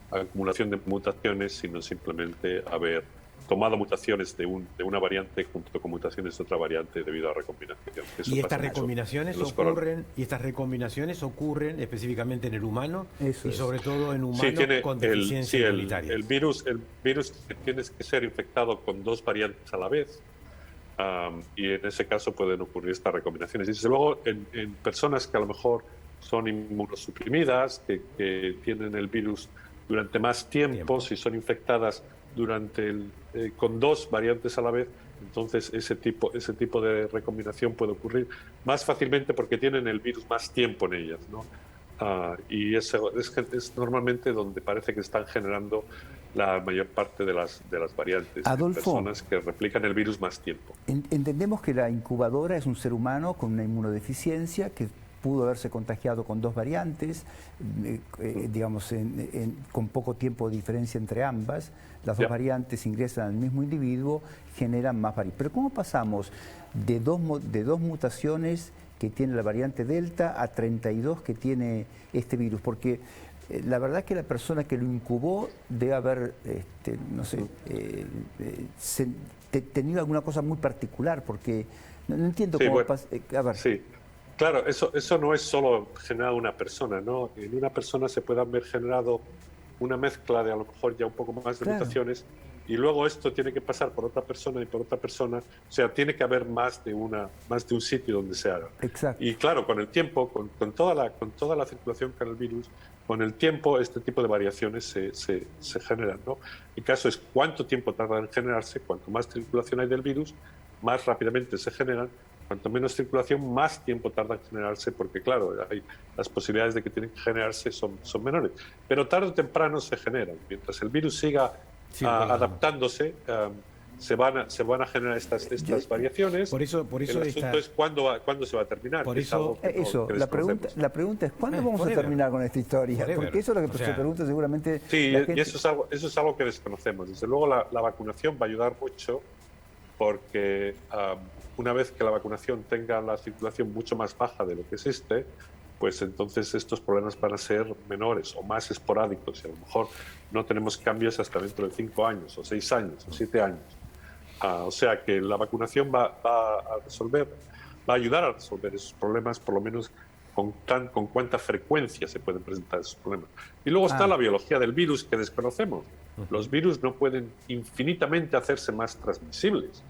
acumulación de mutaciones, sino simplemente haber tomado mutaciones de una variante junto con mutaciones de otra variante debido a recombinación. ¿Y estas recombinaciones ocurren específicamente en el humano? Y sobre todo en humanos con deficiencias inmunitarias. El virus tiene que ser infectado con 2 variantes a la vez, y en ese caso pueden ocurrir estas recombinaciones. Y desde luego en personas que a lo mejor son inmunosuprimidas, que tienen el virus durante más tiempo, si son infectadas con 2 variantes a la vez, entonces ese tipo de recombinación puede ocurrir más fácilmente porque tienen el virus más tiempo en ellas, ¿no? Y eso es normalmente donde parece que están generando la mayor parte de las variantes. Adolfo, personas que replican el virus más tiempo. Entendemos que la incubadora es un ser humano con una inmunodeficiencia que pudo haberse contagiado con 2 variantes, digamos, con poco tiempo de diferencia entre ambas. Las 2 variantes ingresan al mismo individuo, generan más variantes. Pero ¿cómo pasamos de dos mutaciones que tiene la variante Delta a 32 que tiene este virus? Porque la verdad que la persona que lo incubó debe haber, no sé, tenido alguna cosa muy particular, porque no entiendo cómo pasa. A ver. Sí. Claro, eso no es solo generado una persona, ¿no? En una persona se puede haber generado una mezcla de a lo mejor ya un poco más de mutaciones, y luego esto tiene que pasar por otra persona y por otra persona, o sea, tiene que haber más de un sitio donde se haga. Exacto. Y claro, con el tiempo, con toda la circulación con el virus, con el tiempo este tipo de variaciones se generan, ¿no? El caso es cuánto tiempo tarda en generarse. Cuanto más circulación hay del virus, más rápidamente se generan. Cuanto menos circulación, más tiempo tarda en generarse, porque claro, las posibilidades de que tienen que generarse son menores. Pero tarde o temprano se generan. Mientras el virus siga adaptándose, se van a generar estas variaciones. Por eso el asunto es cuándo se va a terminar. Por eso, la pregunta es ¿cuándo vamos a terminar con esta historia? Porque eso es lo que se pregunta seguramente. Sí, y eso es algo que desconocemos. Desde luego la vacunación va a ayudar mucho, porque una vez que la vacunación tenga la circulación mucho más baja de lo que existe, pues entonces estos problemas van a ser menores o más esporádicos, y a lo mejor no tenemos cambios hasta dentro de 5 años o 6 años o 7 años. O sea que la vacunación va a ayudar a resolver esos problemas, por lo menos con cuánta frecuencia se pueden presentar esos problemas. Y luego está la biología del virus, que desconocemos. Los virus no pueden infinitamente hacerse más transmisibles.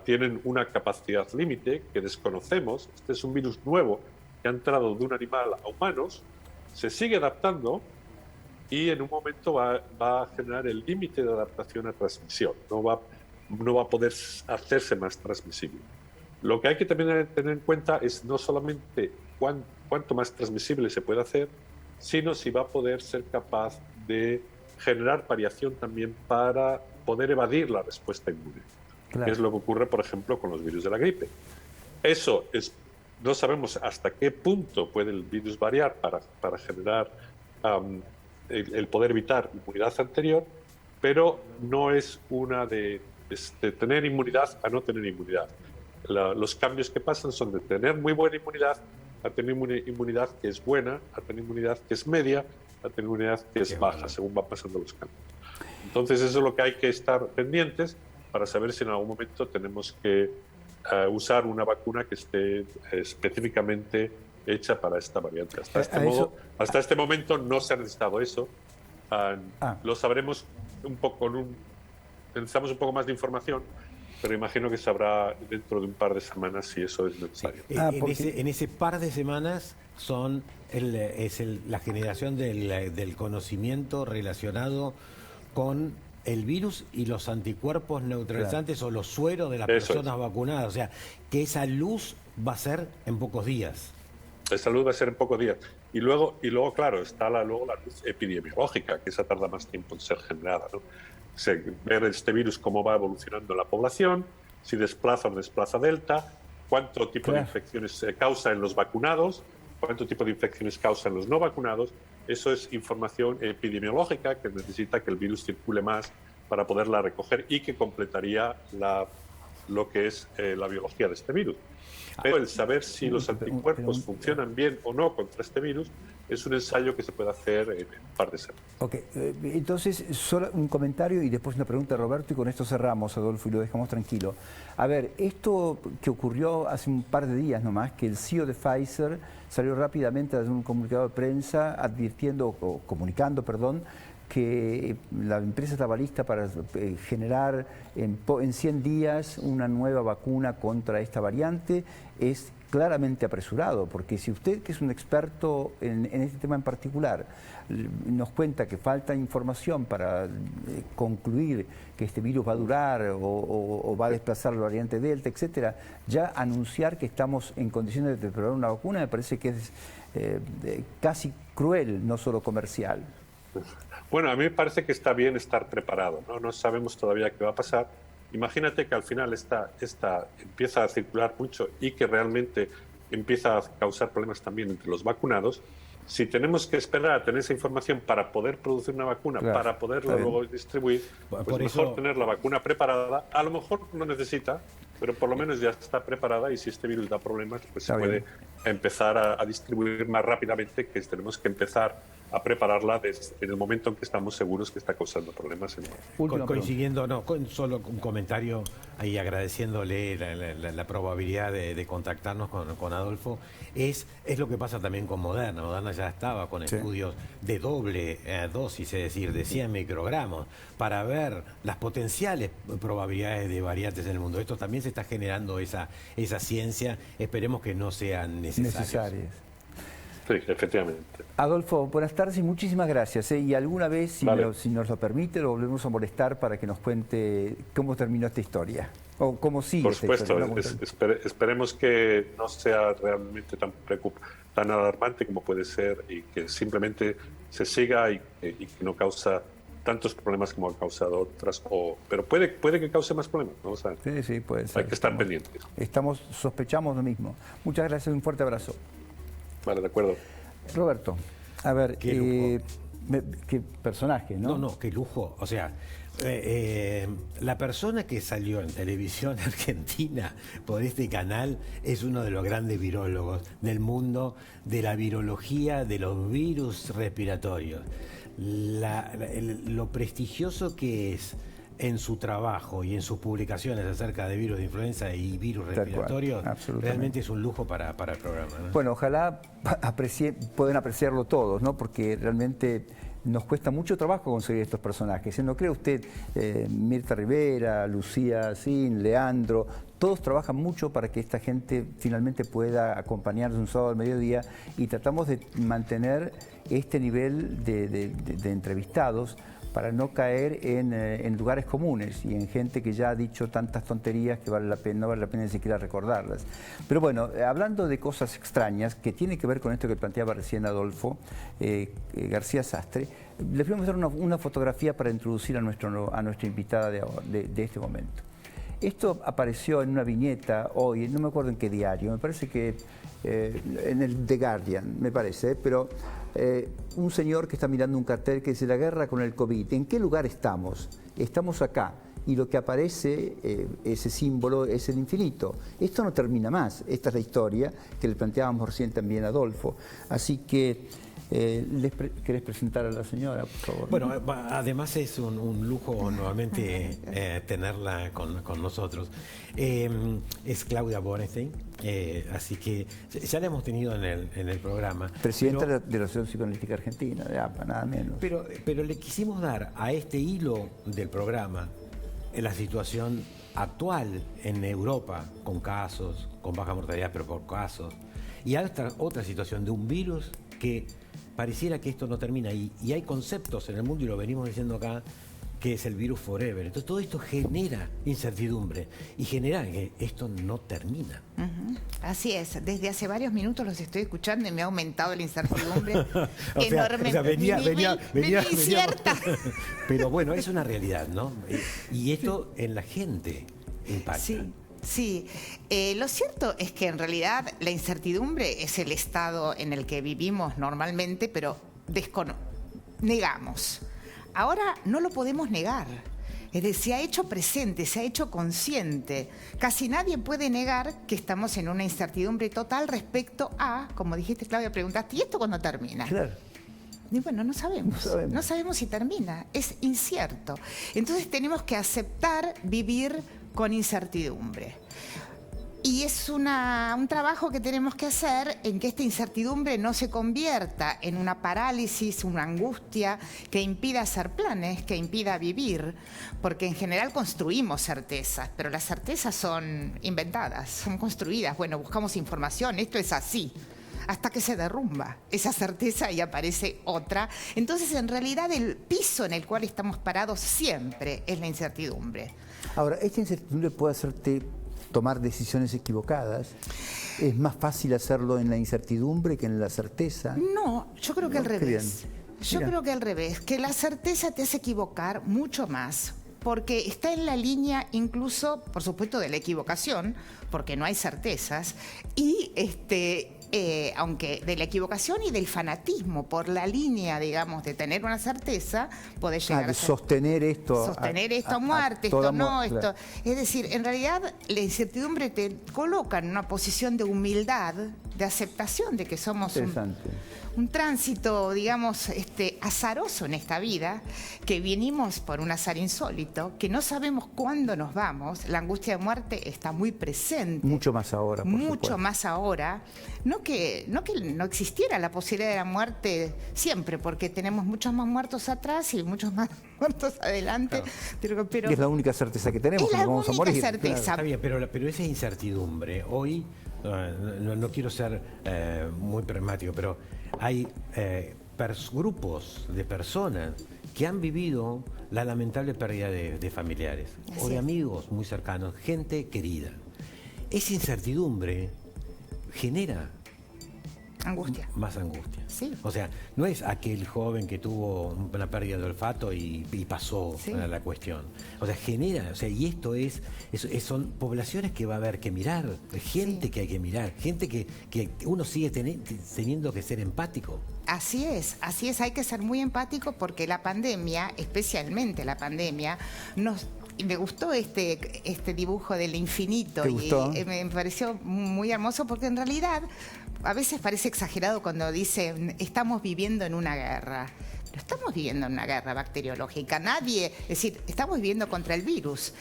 Tienen una capacidad límite que desconocemos. Este es un virus nuevo que ha entrado de un animal a humanos, se sigue adaptando y en un momento va a generar el límite de adaptación a transmisión. No va a poder hacerse más transmisible. Lo que hay que también tener en cuenta es no solamente cuánto más transmisible se puede hacer, sino si va a poder ser capaz de generar variación también para poder evadir la respuesta inmune. Claro. Que es lo que ocurre, por ejemplo, con los virus de la gripe. No sabemos hasta qué punto puede el virus variar para generar el poder evitar inmunidad anterior, pero no es una de tener inmunidad a no tener inmunidad. Los cambios que pasan son de tener muy buena inmunidad a tener inmunidad que es buena, a tener inmunidad que es media, a tener inmunidad que es baja, según van pasando los cambios. Entonces eso es lo que hay que estar pendientes para saber si en algún momento tenemos que usar una vacuna que esté específicamente hecha para esta variante. Hasta este momento no se ha necesitado eso. Lo sabremos un poco, necesitamos un poco más de información, pero imagino que sabrá dentro de un par de semanas si eso es necesario. En ese par de semanas es la generación del conocimiento relacionado con el virus y los anticuerpos neutralizantes, o los sueros de las personas vacunadas. O sea, que esa luz va a ser en pocos días. Esa luz va a ser en pocos días. Y luego claro, está la luz epidemiológica, que esa tarda más tiempo en ser generada, ¿no? Ver este virus cómo va evolucionando en la población, si desplaza o no desplaza Delta, cuánto tipo de infecciones causa en los vacunados, cuánto tipo de infecciones causa en los no vacunados. Eso es información epidemiológica que necesita que el virus circule más para poderla recoger y que completaría lo que es la biología de este virus. Pero el saber si los anticuerpos funcionan bien o no contra este virus es un ensayo que se puede hacer en un par de semanas. Ok, entonces solo un comentario y después una pregunta, Roberto, y con esto cerramos, Adolfo, y lo dejamos tranquilo. A ver, esto que ocurrió hace un par de días nomás, que el CEO de Pfizer salió rápidamente a dar un comunicado de prensa comunicando, que la empresa estaba lista para generar en 100 días una nueva vacuna contra esta variante. Es claramente apresurado, porque si usted, que es un experto en este tema en particular, nos cuenta que falta información para concluir que este virus va a durar o va a desplazar la variante Delta, etcétera, ya anunciar que estamos en condiciones de preparar una vacuna me parece que es casi cruel, no solo comercial. Bueno, a mí me parece que está bien estar preparado, ¿no? No sabemos todavía qué va a pasar. Imagínate que al final esta empieza a circular mucho y que realmente empieza a causar problemas también entre los vacunados. Si tenemos que esperar a tener esa información para poder producir una vacuna, claro, para poderla luego distribuir, pues por mejor eso tener la vacuna preparada. A lo mejor no necesita, pero por lo menos ya está preparada, y si este virus da problemas, pues se puede empezar a distribuir más rápidamente, que tenemos que empezar a prepararla en el momento en que estamos seguros que está causando problemas. Coincidiendo, solo un comentario ahí agradeciéndole la probabilidad de contactarnos con Adolfo, es lo que pasa también con Moderna. Moderna ya estaba con estudios de doble dosis, es decir, de 100 microgramos, para ver las potenciales probabilidades de variantes en el mundo. Esto también se está generando esa ciencia, esperemos que no sean necesarias. Sí, efectivamente. Adolfo, buenas tardes y muchísimas gracias. Y alguna vez, si nos lo permite, lo volvemos a molestar para que nos cuente cómo terminó esta historia. O cómo sigue. Por supuesto, esperemos que no sea realmente tan alarmante como puede ser, y que simplemente se siga y que no causa tantos problemas como ha causado otras, pero puede que cause más problemas, ¿no? O sea, sí, puede ser. Hay que estar pendientes. Sospechamos lo mismo. Muchas gracias y un fuerte abrazo. Vale, de acuerdo. Roberto, a ver, qué personaje, ¿no? No, qué lujo. O sea, la persona que salió en televisión argentina por este canal es uno de los grandes virólogos del mundo de la virología de los virus respiratorios. Lo prestigioso que es en su trabajo y en sus publicaciones acerca de virus de influenza y virus respiratorios, realmente es un lujo para el programa, ¿no? Bueno, ojalá puedan apreciarlo todos, ¿no? Porque realmente nos cuesta mucho trabajo conseguir estos personajes. ¿No cree usted? Mirta Rivera, Lucía Sin, Leandro, todos trabajan mucho para que esta gente finalmente pueda acompañarnos un sábado al mediodía, y tratamos de mantener este nivel de entrevistados para no caer en lugares comunes y en gente que ya ha dicho tantas tonterías que no vale la pena ni siquiera recordarlas. Pero bueno, hablando de cosas extrañas que tiene que ver con esto que planteaba recién Adolfo García Sastre, les voy a mostrar una fotografía para introducir a nuestra invitada de este momento. Esto apareció en una viñeta hoy, no me acuerdo en qué diario, me parece que en el The Guardian, me parece, pero un señor que está mirando un cartel que dice: la guerra con el COVID. ¿En qué lugar estamos? Estamos acá. Y lo que aparece, ese símbolo, es el infinito. Esto no termina más. Esta es la historia que le planteábamos recién también a Adolfo. Así que, ¿querés presentar a la señora, por favor? Bueno, además es un lujo nuevamente tenerla con nosotros. Es Claudia Borenstein, así que ya la hemos tenido en el programa. Presidenta de la Asociación Psicoanalítica Argentina, de APA, nada menos. Pero le quisimos dar a este hilo del programa la situación actual en Europa, con casos, con baja mortalidad, pero por casos, y a otra situación de un virus que pareciera que esto no termina, y hay conceptos en el mundo, y lo venimos diciendo acá, que es el virus forever. Entonces todo esto genera incertidumbre y genera que esto no termina. Así es, desde hace varios minutos los estoy escuchando y me ha aumentado la incertidumbre enormemente. Venía incierta. Pero bueno, es una realidad, ¿no? Y esto en la gente impacta. Sí, lo cierto es que en realidad la incertidumbre es el estado en el que vivimos normalmente, pero negamos. Ahora no lo podemos negar. Es decir, se ha hecho presente, se ha hecho consciente. Casi nadie puede negar que estamos en una incertidumbre total respecto a, como dijiste, Claudia, preguntaste, ¿y esto cuándo termina? Claro. Y bueno, no sabemos si termina, es incierto. Entonces tenemos que aceptar vivir con incertidumbre. Y es un trabajo que tenemos que hacer en que esta incertidumbre no se convierta en una parálisis, una angustia que impida hacer planes, que impida vivir, porque en general construimos certezas, pero las certezas son inventadas, son construidas. Bueno, buscamos información, esto es así, hasta que se derrumba esa certeza y aparece otra. Entonces, en realidad, el piso en el cual estamos parados siempre es la incertidumbre. Ahora, esta incertidumbre puede hacerte tomar decisiones equivocadas. ¿Es más fácil hacerlo en la incertidumbre que en la certeza? No, yo creo que al revés. Yo Mira. creo que al revés, que la certeza te hace equivocar mucho más, porque está en la línea incluso, por supuesto, de la equivocación, porque no hay certezas, y aunque de la equivocación y del fanatismo, por la línea, digamos, de tener una certeza, podés llegar a ser... sostener esto. Sostener esto a muerte, esto toda no, esto... claro. Es decir, en realidad la incertidumbre te coloca en una posición de humildad, de aceptación de que somos un tránsito, digamos, azaroso en esta vida, que venimos por un azar insólito, que no sabemos cuándo nos vamos. La angustia de muerte está muy presente. Mucho más ahora, por Mucho supuesto. más ahora. No que no existiera la posibilidad de la muerte siempre, porque tenemos muchos más muertos atrás y muchos más muertos adelante. Claro. Pero Y es la única certeza que tenemos, es que la nos vamos a única morir. certeza. Está bien, pero esa incertidumbre, hoy, no quiero ser muy pragmático, pero hay grupos de personas que han vivido la lamentable pérdida de familiares o de amigos muy cercanos, gente querida. Esa incertidumbre genera Angustia. más angustia. Sí. O sea, no es aquel joven que tuvo una pérdida de olfato y pasó Sí. la cuestión. O sea, genera, o sea, y esto son poblaciones que va a haber que mirar, gente que hay que mirar, gente que uno sigue teniendo que ser empático. Así es, hay que ser muy empático porque la pandemia, especialmente la pandemia, y me gustó este dibujo del infinito. ¿Te gustó? Y me pareció muy hermoso porque en realidad a veces parece exagerado cuando dicen estamos viviendo en una guerra. No estamos viviendo en una guerra bacteriológica. Es decir, estamos viviendo contra el virus.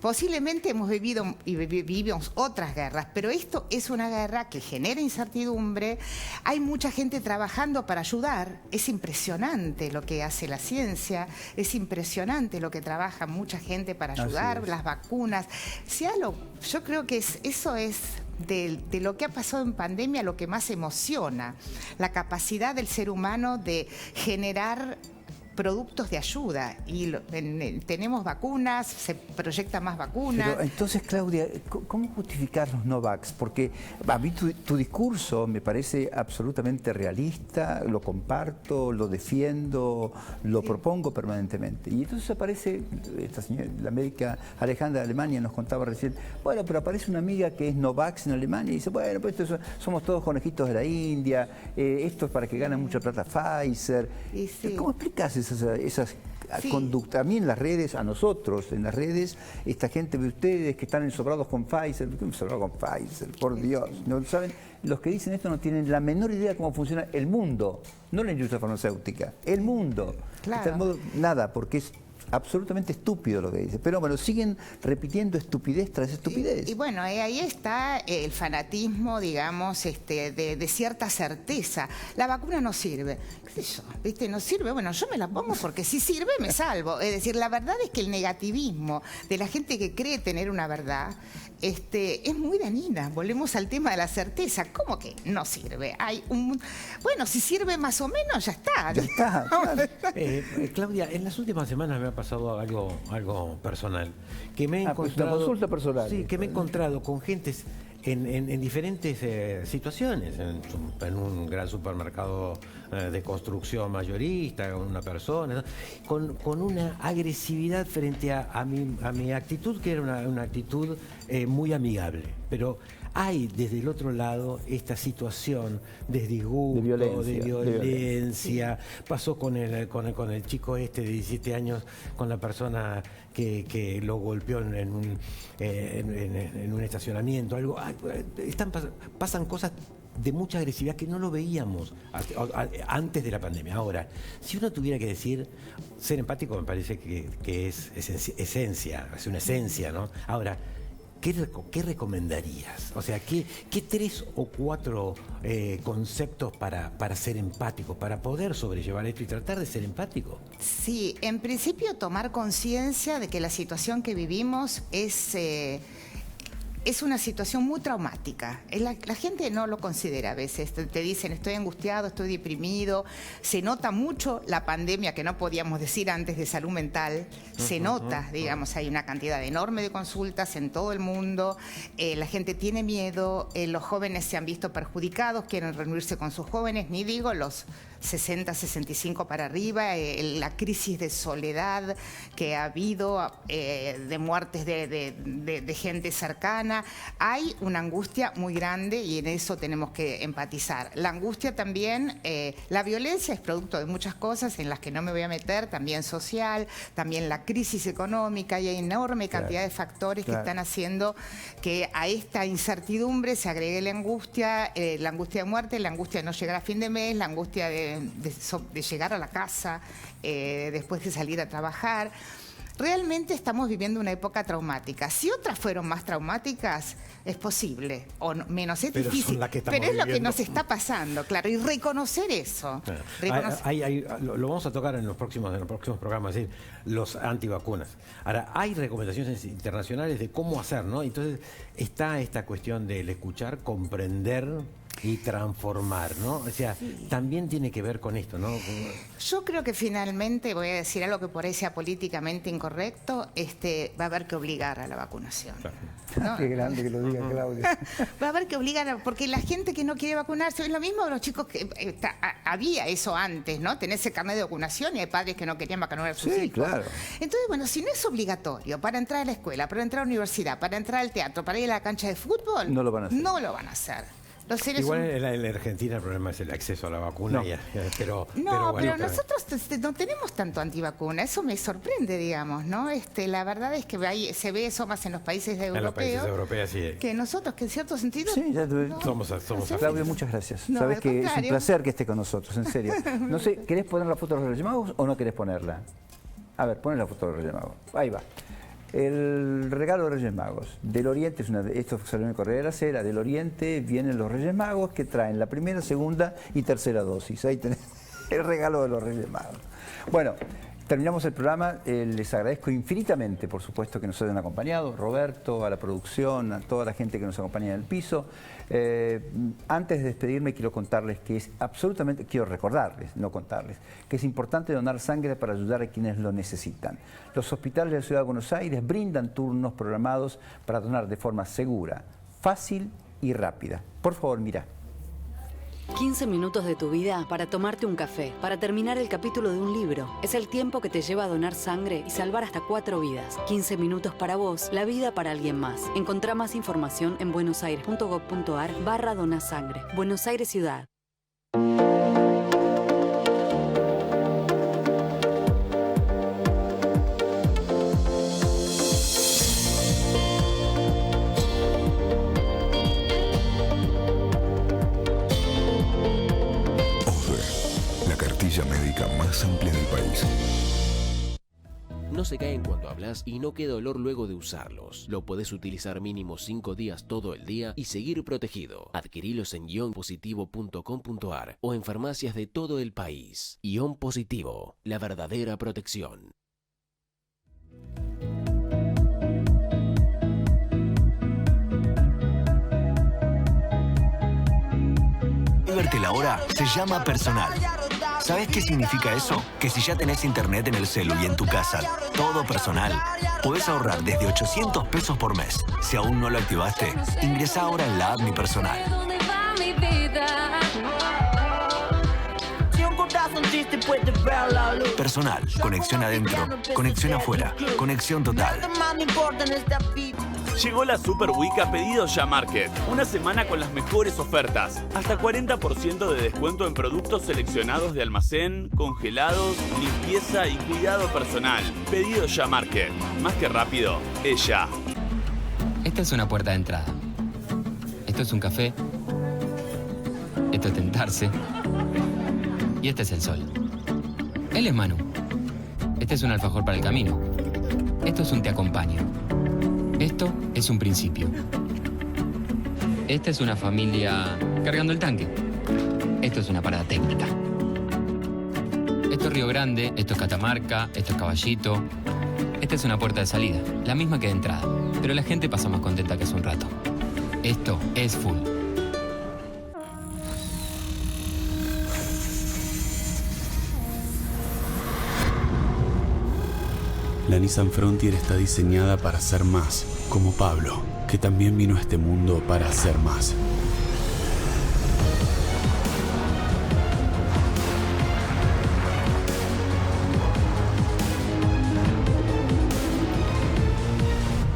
Posiblemente hemos vivido y vivimos otras guerras, pero esto es una guerra que genera incertidumbre. Hay mucha gente trabajando para ayudar. Es impresionante lo que hace la ciencia, es impresionante lo que trabaja mucha gente para ayudar, las vacunas. Yo creo que eso es de lo que ha pasado en pandemia lo que más emociona, la capacidad del ser humano de generar productos de ayuda y tenemos vacunas, se proyectan más vacunas. Pero entonces, Claudia, ¿cómo justificar los no-vax? Porque a mí tu discurso me parece absolutamente realista, lo comparto, lo defiendo, lo propongo permanentemente. Y entonces aparece esta señora, la médica Alejandra de Alemania, nos contaba recién, bueno, pero aparece una amiga que es no-vax en Alemania y dice, bueno, pues somos todos conejitos de la India, esto es para que gane mucha plata Pfizer. ¿Cómo explicas esas conductas? A mí en las redes, a nosotros en las redes, esta gente de ustedes que están ensobrados con Pfizer, ¿por qué ensobrados con Pfizer? Por Dios, ¿no saben? Los que dicen esto no tienen la menor idea de cómo funciona el mundo, no la industria farmacéutica, el mundo. Claro. Está en modo, nada, porque es absolutamente estúpido lo que dice. Pero bueno, siguen repitiendo estupidez tras estupidez. Y bueno, ahí está el fanatismo, digamos, de cierta certeza. La vacuna no sirve. ¿Qué sé yo? ¿Viste? No sirve. Bueno, yo me la pongo porque si sirve me salvo. Es decir, la verdad es que el negativismo de la gente que cree tener una verdad es muy dañina. Volvemos al tema de la certeza. ¿Cómo que no sirve? Bueno, si sirve más o menos, ya está. Ya está, claro. Claudia, en las últimas semanas me ha pasado algo personal. Que me he pues encontrado. una consulta personal. Sí, que me he encontrado con gentes en diferentes situaciones. En un gran supermercado de construcción mayorista, una persona, ¿no? con una agresividad frente a mi actitud, que era una actitud muy amigable. Pero hay desde el otro lado esta situación de disgusto, de violencia. Pasó con el chico de 17 años, con la persona que lo golpeó en un estacionamiento. Pasan cosas de mucha agresividad que no lo veíamos antes de la pandemia. Ahora, si uno tuviera que decir, ser empático me parece que es esencia, es una esencia, ¿no? Ahora, ¿qué recomendarías? O sea, ¿qué 3 o 4 conceptos para ser empático, para poder sobrellevar esto y tratar de ser empático? Sí, en principio tomar conciencia de que la situación que vivimos es una situación muy traumática. La gente no lo considera a veces. Te dicen, estoy angustiado, estoy deprimido. Se nota mucho la pandemia, que no podíamos decir antes, de salud mental. Se nota, digamos, hay una cantidad enorme de consultas en todo el mundo. La gente tiene miedo, los jóvenes se han visto perjudicados, quieren reunirse con sus jóvenes, ni digo los 60, 65 para arriba, la crisis de soledad que ha habido, de muertes de gente cercana. Hay una angustia muy grande y en eso tenemos que empatizar. La angustia también, la violencia es producto de muchas cosas en las que no me voy a meter, también social, también la crisis económica, y hay enorme cantidad de factores que están haciendo que a esta incertidumbre se agregue la angustia de muerte, la angustia de no llegar a fin de mes, la angustia de llegar a la casa después de salir a trabajar. Realmente estamos viviendo una época traumática. Si otras fueron más traumáticas, es posible, o no, menos es difícil, pero es lo que nos está pasando, claro, y reconocer eso. Claro. Lo vamos a tocar en los próximos programas, es decir, los antivacunas. Ahora, hay recomendaciones internacionales de cómo hacer, ¿no? Entonces, está esta cuestión del escuchar, comprender y transformar, ¿no? O sea, también tiene que ver con esto, ¿no? Yo creo que finalmente, voy a decir algo que por ahí sea políticamente incorrecto, va a haber que obligar a la vacunación. Claro. ¿No? Qué grande que lo diga, Claudia. Va a haber que obligar, porque la gente que no quiere vacunarse, es lo mismo de los chicos que había eso antes, ¿no? Tenés ese carnet de vacunación y hay padres que no querían vacunar a sus hijos. Claro. Entonces, bueno, si no es obligatorio para entrar a la escuela, para entrar a la universidad, para entrar al teatro, para ir a la cancha de fútbol, no lo van a hacer. No lo van a hacer. Igual en la Argentina el problema es el acceso a la vacuna. Pero nosotros no tenemos tanto antivacuna. Eso me sorprende, digamos, ¿no? La verdad es que se ve eso más en los países europeos. En los países europeos, sí. Que nosotros, que en cierto sentido... Sí, somos Claudio, muchas gracias. Sabes que es un placer que esté con nosotros, en serio. No sé, ¿querés poner la foto de los Reyes Magos o no querés ponerla? A ver, pon la foto de los Reyes Magos. Ahí va. El regalo de Reyes Magos. Del Oriente, esto salió en el Correo de la Sera, del Oriente vienen los Reyes Magos que traen la primera, segunda y tercera dosis. Ahí tenés el regalo de los Reyes Magos. Bueno, terminamos el programa. Les agradezco infinitamente, por supuesto, que nos hayan acompañado. Roberto, a la producción, a toda la gente que nos acompaña en el piso. Antes de despedirme, quiero recordarles, no contarles, que es importante donar sangre para ayudar a quienes lo necesitan. Los hospitales de la Ciudad de Buenos Aires brindan turnos programados para donar de forma segura, fácil y rápida. Por favor, mira. 15 minutos de tu vida para tomarte un café, para terminar el capítulo de un libro. Es el tiempo que te lleva a donar sangre y salvar hasta 4 vidas. 15 minutos para vos, la vida para alguien más. Encontrá más información en buenosaires.gov.ar/donasangre. Buenos Aires Ciudad. Médica más amplia del país. No se caen cuando hablas y no queda olor luego de usarlos. Lo podés utilizar mínimo 5 días todo el día y seguir protegido. Adquirilos en ionpositivo.com.ar o en farmacias de todo el país. Ion Positivo, la verdadera protección. Verte la hora se llama Personal. ¿Sabes qué significa eso? Que si ya tenés internet en el celu y en tu casa, todo personal, podés ahorrar desde 800 pesos por mes. Si aún no lo activaste, ingresa ahora en la app Mi Personal. Personal, conexión adentro, conexión afuera, conexión total. Llegó la Super Week a Pedidos Ya Market. Una semana con las mejores ofertas. Hasta 40% de descuento en productos seleccionados de almacén, congelados, limpieza y cuidado personal. Pedidos Ya Market. Más que rápido, es ya. Esta es una puerta de entrada. Esto es un café. Esto es tentarse. Y este es el sol. Él es Manu. Este es un alfajor para el camino. Esto es un te acompaño. Esto es un principio. Esta es una familia cargando el tanque. Esto es una parada técnica. Esto es Río Grande, esto es Catamarca, esto es Caballito. Esta es una puerta de salida, la misma que de entrada. Pero la gente pasa más contenta que hace un rato. Esto es full. La Nissan Frontier está diseñada para ser más, como Pablo, que también vino a este mundo para hacer más.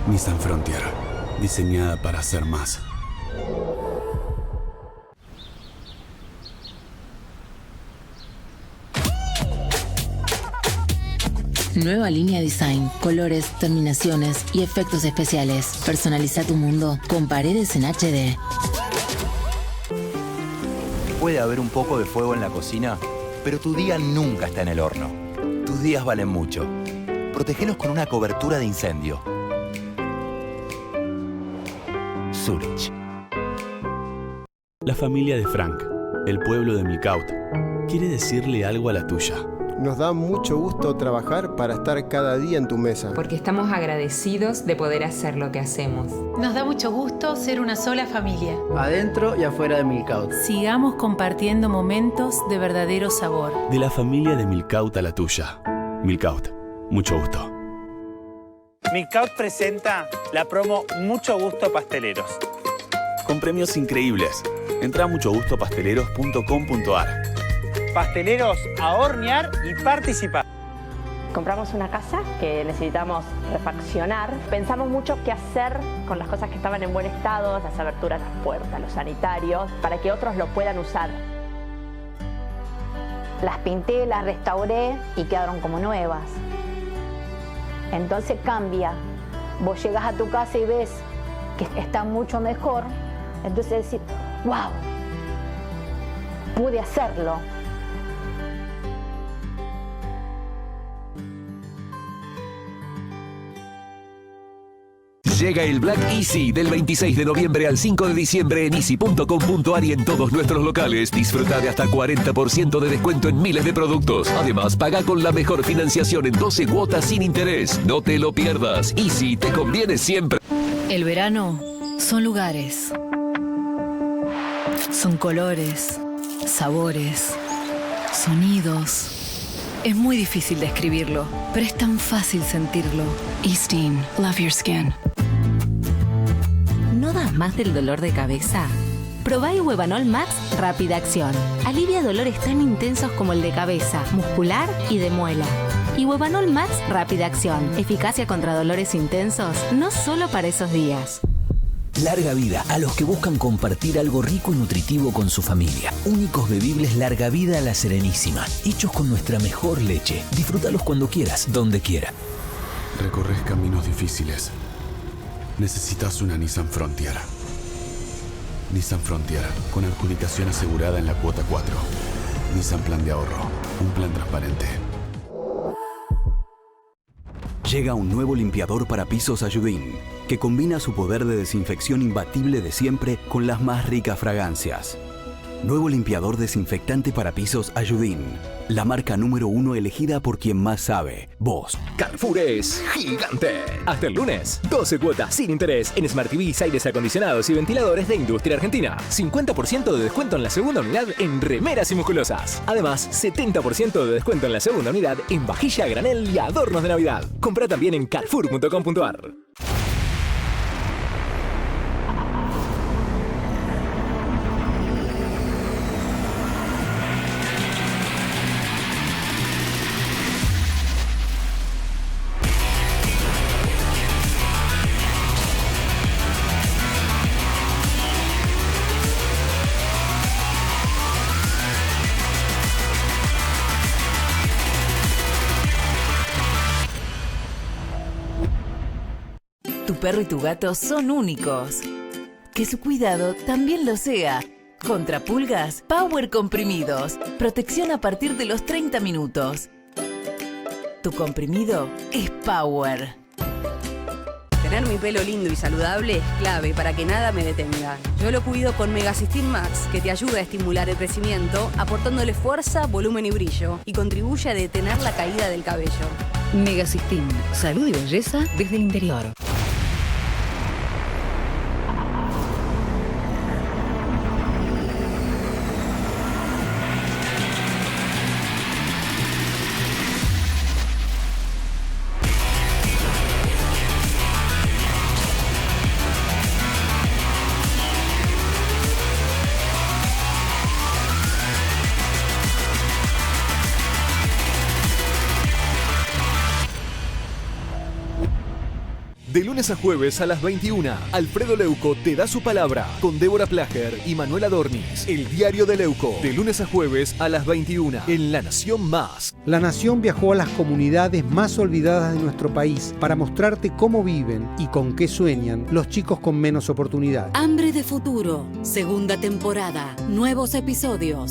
Nissan Frontier, diseñada para hacer más. Nueva línea Design, colores, terminaciones y efectos especiales. Personaliza tu mundo con paredes en HD. Puede haber un poco de fuego en la cocina, pero tu día nunca está en el horno. Tus días valen mucho. Protégelos con una cobertura de incendio. Zurich. La familia de Frank, el pueblo de Milkout, quiere decirle algo a la tuya. Nos da mucho gusto trabajar para estar cada día en tu mesa. Porque estamos agradecidos de poder hacer lo que hacemos. Nos da mucho gusto ser una sola familia. Adentro y afuera de Milkout. Sigamos compartiendo momentos de verdadero sabor. De la familia de Milkout a la tuya. Milkout, mucho gusto. Milkout presenta la promo Mucho Gusto Pasteleros. Con premios increíbles. Entra a muchogustopasteleros.com.ar. Pasteleros a hornear y participar. Compramos una casa que necesitamos refaccionar. Pensamos mucho qué hacer con las cosas que estaban en buen estado, las aberturas, las puertas, los sanitarios, para que otros lo puedan usar. Las pinté, las restauré y quedaron como nuevas. Entonces cambia. Vos llegás a tu casa y ves que está mucho mejor. Entonces decís, wow, pude hacerlo. Llega el Black Easy del 26 de noviembre al 5 de diciembre en easy.com.ar y en todos nuestros locales. Disfruta de hasta 40% de descuento en miles de productos. Además, paga con la mejor financiación en 12 cuotas sin interés. No te lo pierdas. Easy, te conviene siempre. El verano son lugares. Son colores, sabores, sonidos. Es muy difícil describirlo, pero es tan fácil sentirlo. Eastin, love your skin. ¿No das más del dolor de cabeza? Probá Ibuevanol Max Rápida Acción. Alivia dolores tan intensos como el de cabeza, muscular y de muela. Ibuevanol Max Rápida Acción. Eficacia contra dolores intensos, no solo para esos días. Larga vida a los que buscan compartir algo rico y nutritivo con su familia. Únicos bebibles Larga Vida a la Serenísima. Hechos con nuestra mejor leche. Disfrútalos cuando quieras, donde quiera. Recorres caminos difíciles. Necesitas una Nissan Frontier. Nissan Frontier, con adjudicación asegurada en la cuota 4. Nissan Plan de Ahorro, un plan transparente. Llega un nuevo limpiador para pisos Ayudín, que combina su poder de desinfección imbatible de siempre con las más ricas fragancias. Nuevo limpiador desinfectante para pisos Ayudín. La marca número 1 elegida por quien más sabe, vos. Carrefour es gigante. Hasta el lunes, 12 cuotas sin interés en Smart TVs, aires acondicionados y ventiladores de industria argentina. 50% de descuento en la segunda unidad en remeras y musculosas. Además, 70% de descuento en la segunda unidad en vajilla a granel y adornos de Navidad. Compra también en carrefour.com.ar. Tu perro y tu gato son únicos. Que su cuidado también lo sea. Contra pulgas, Power Comprimidos. Protección a partir de los 30 minutos. Tu comprimido es Power. Tener mi pelo lindo y saludable es clave para que nada me detenga. Yo lo cuido con Megacystin Max, que te ayuda a estimular el crecimiento, aportándole fuerza, volumen y brillo, y contribuye a detener la caída del cabello. Megacystin, salud y belleza desde el interior. De lunes a jueves a las 21, Alfredo Leuco te da su palabra con Débora Plager y Manuel Adornis. El diario de Leuco. De lunes a jueves a las 21 en La Nación Más. La Nación viajó a las comunidades más olvidadas de nuestro país para mostrarte cómo viven y con qué sueñan los chicos con menos oportunidad. Hambre de futuro, segunda temporada, nuevos episodios.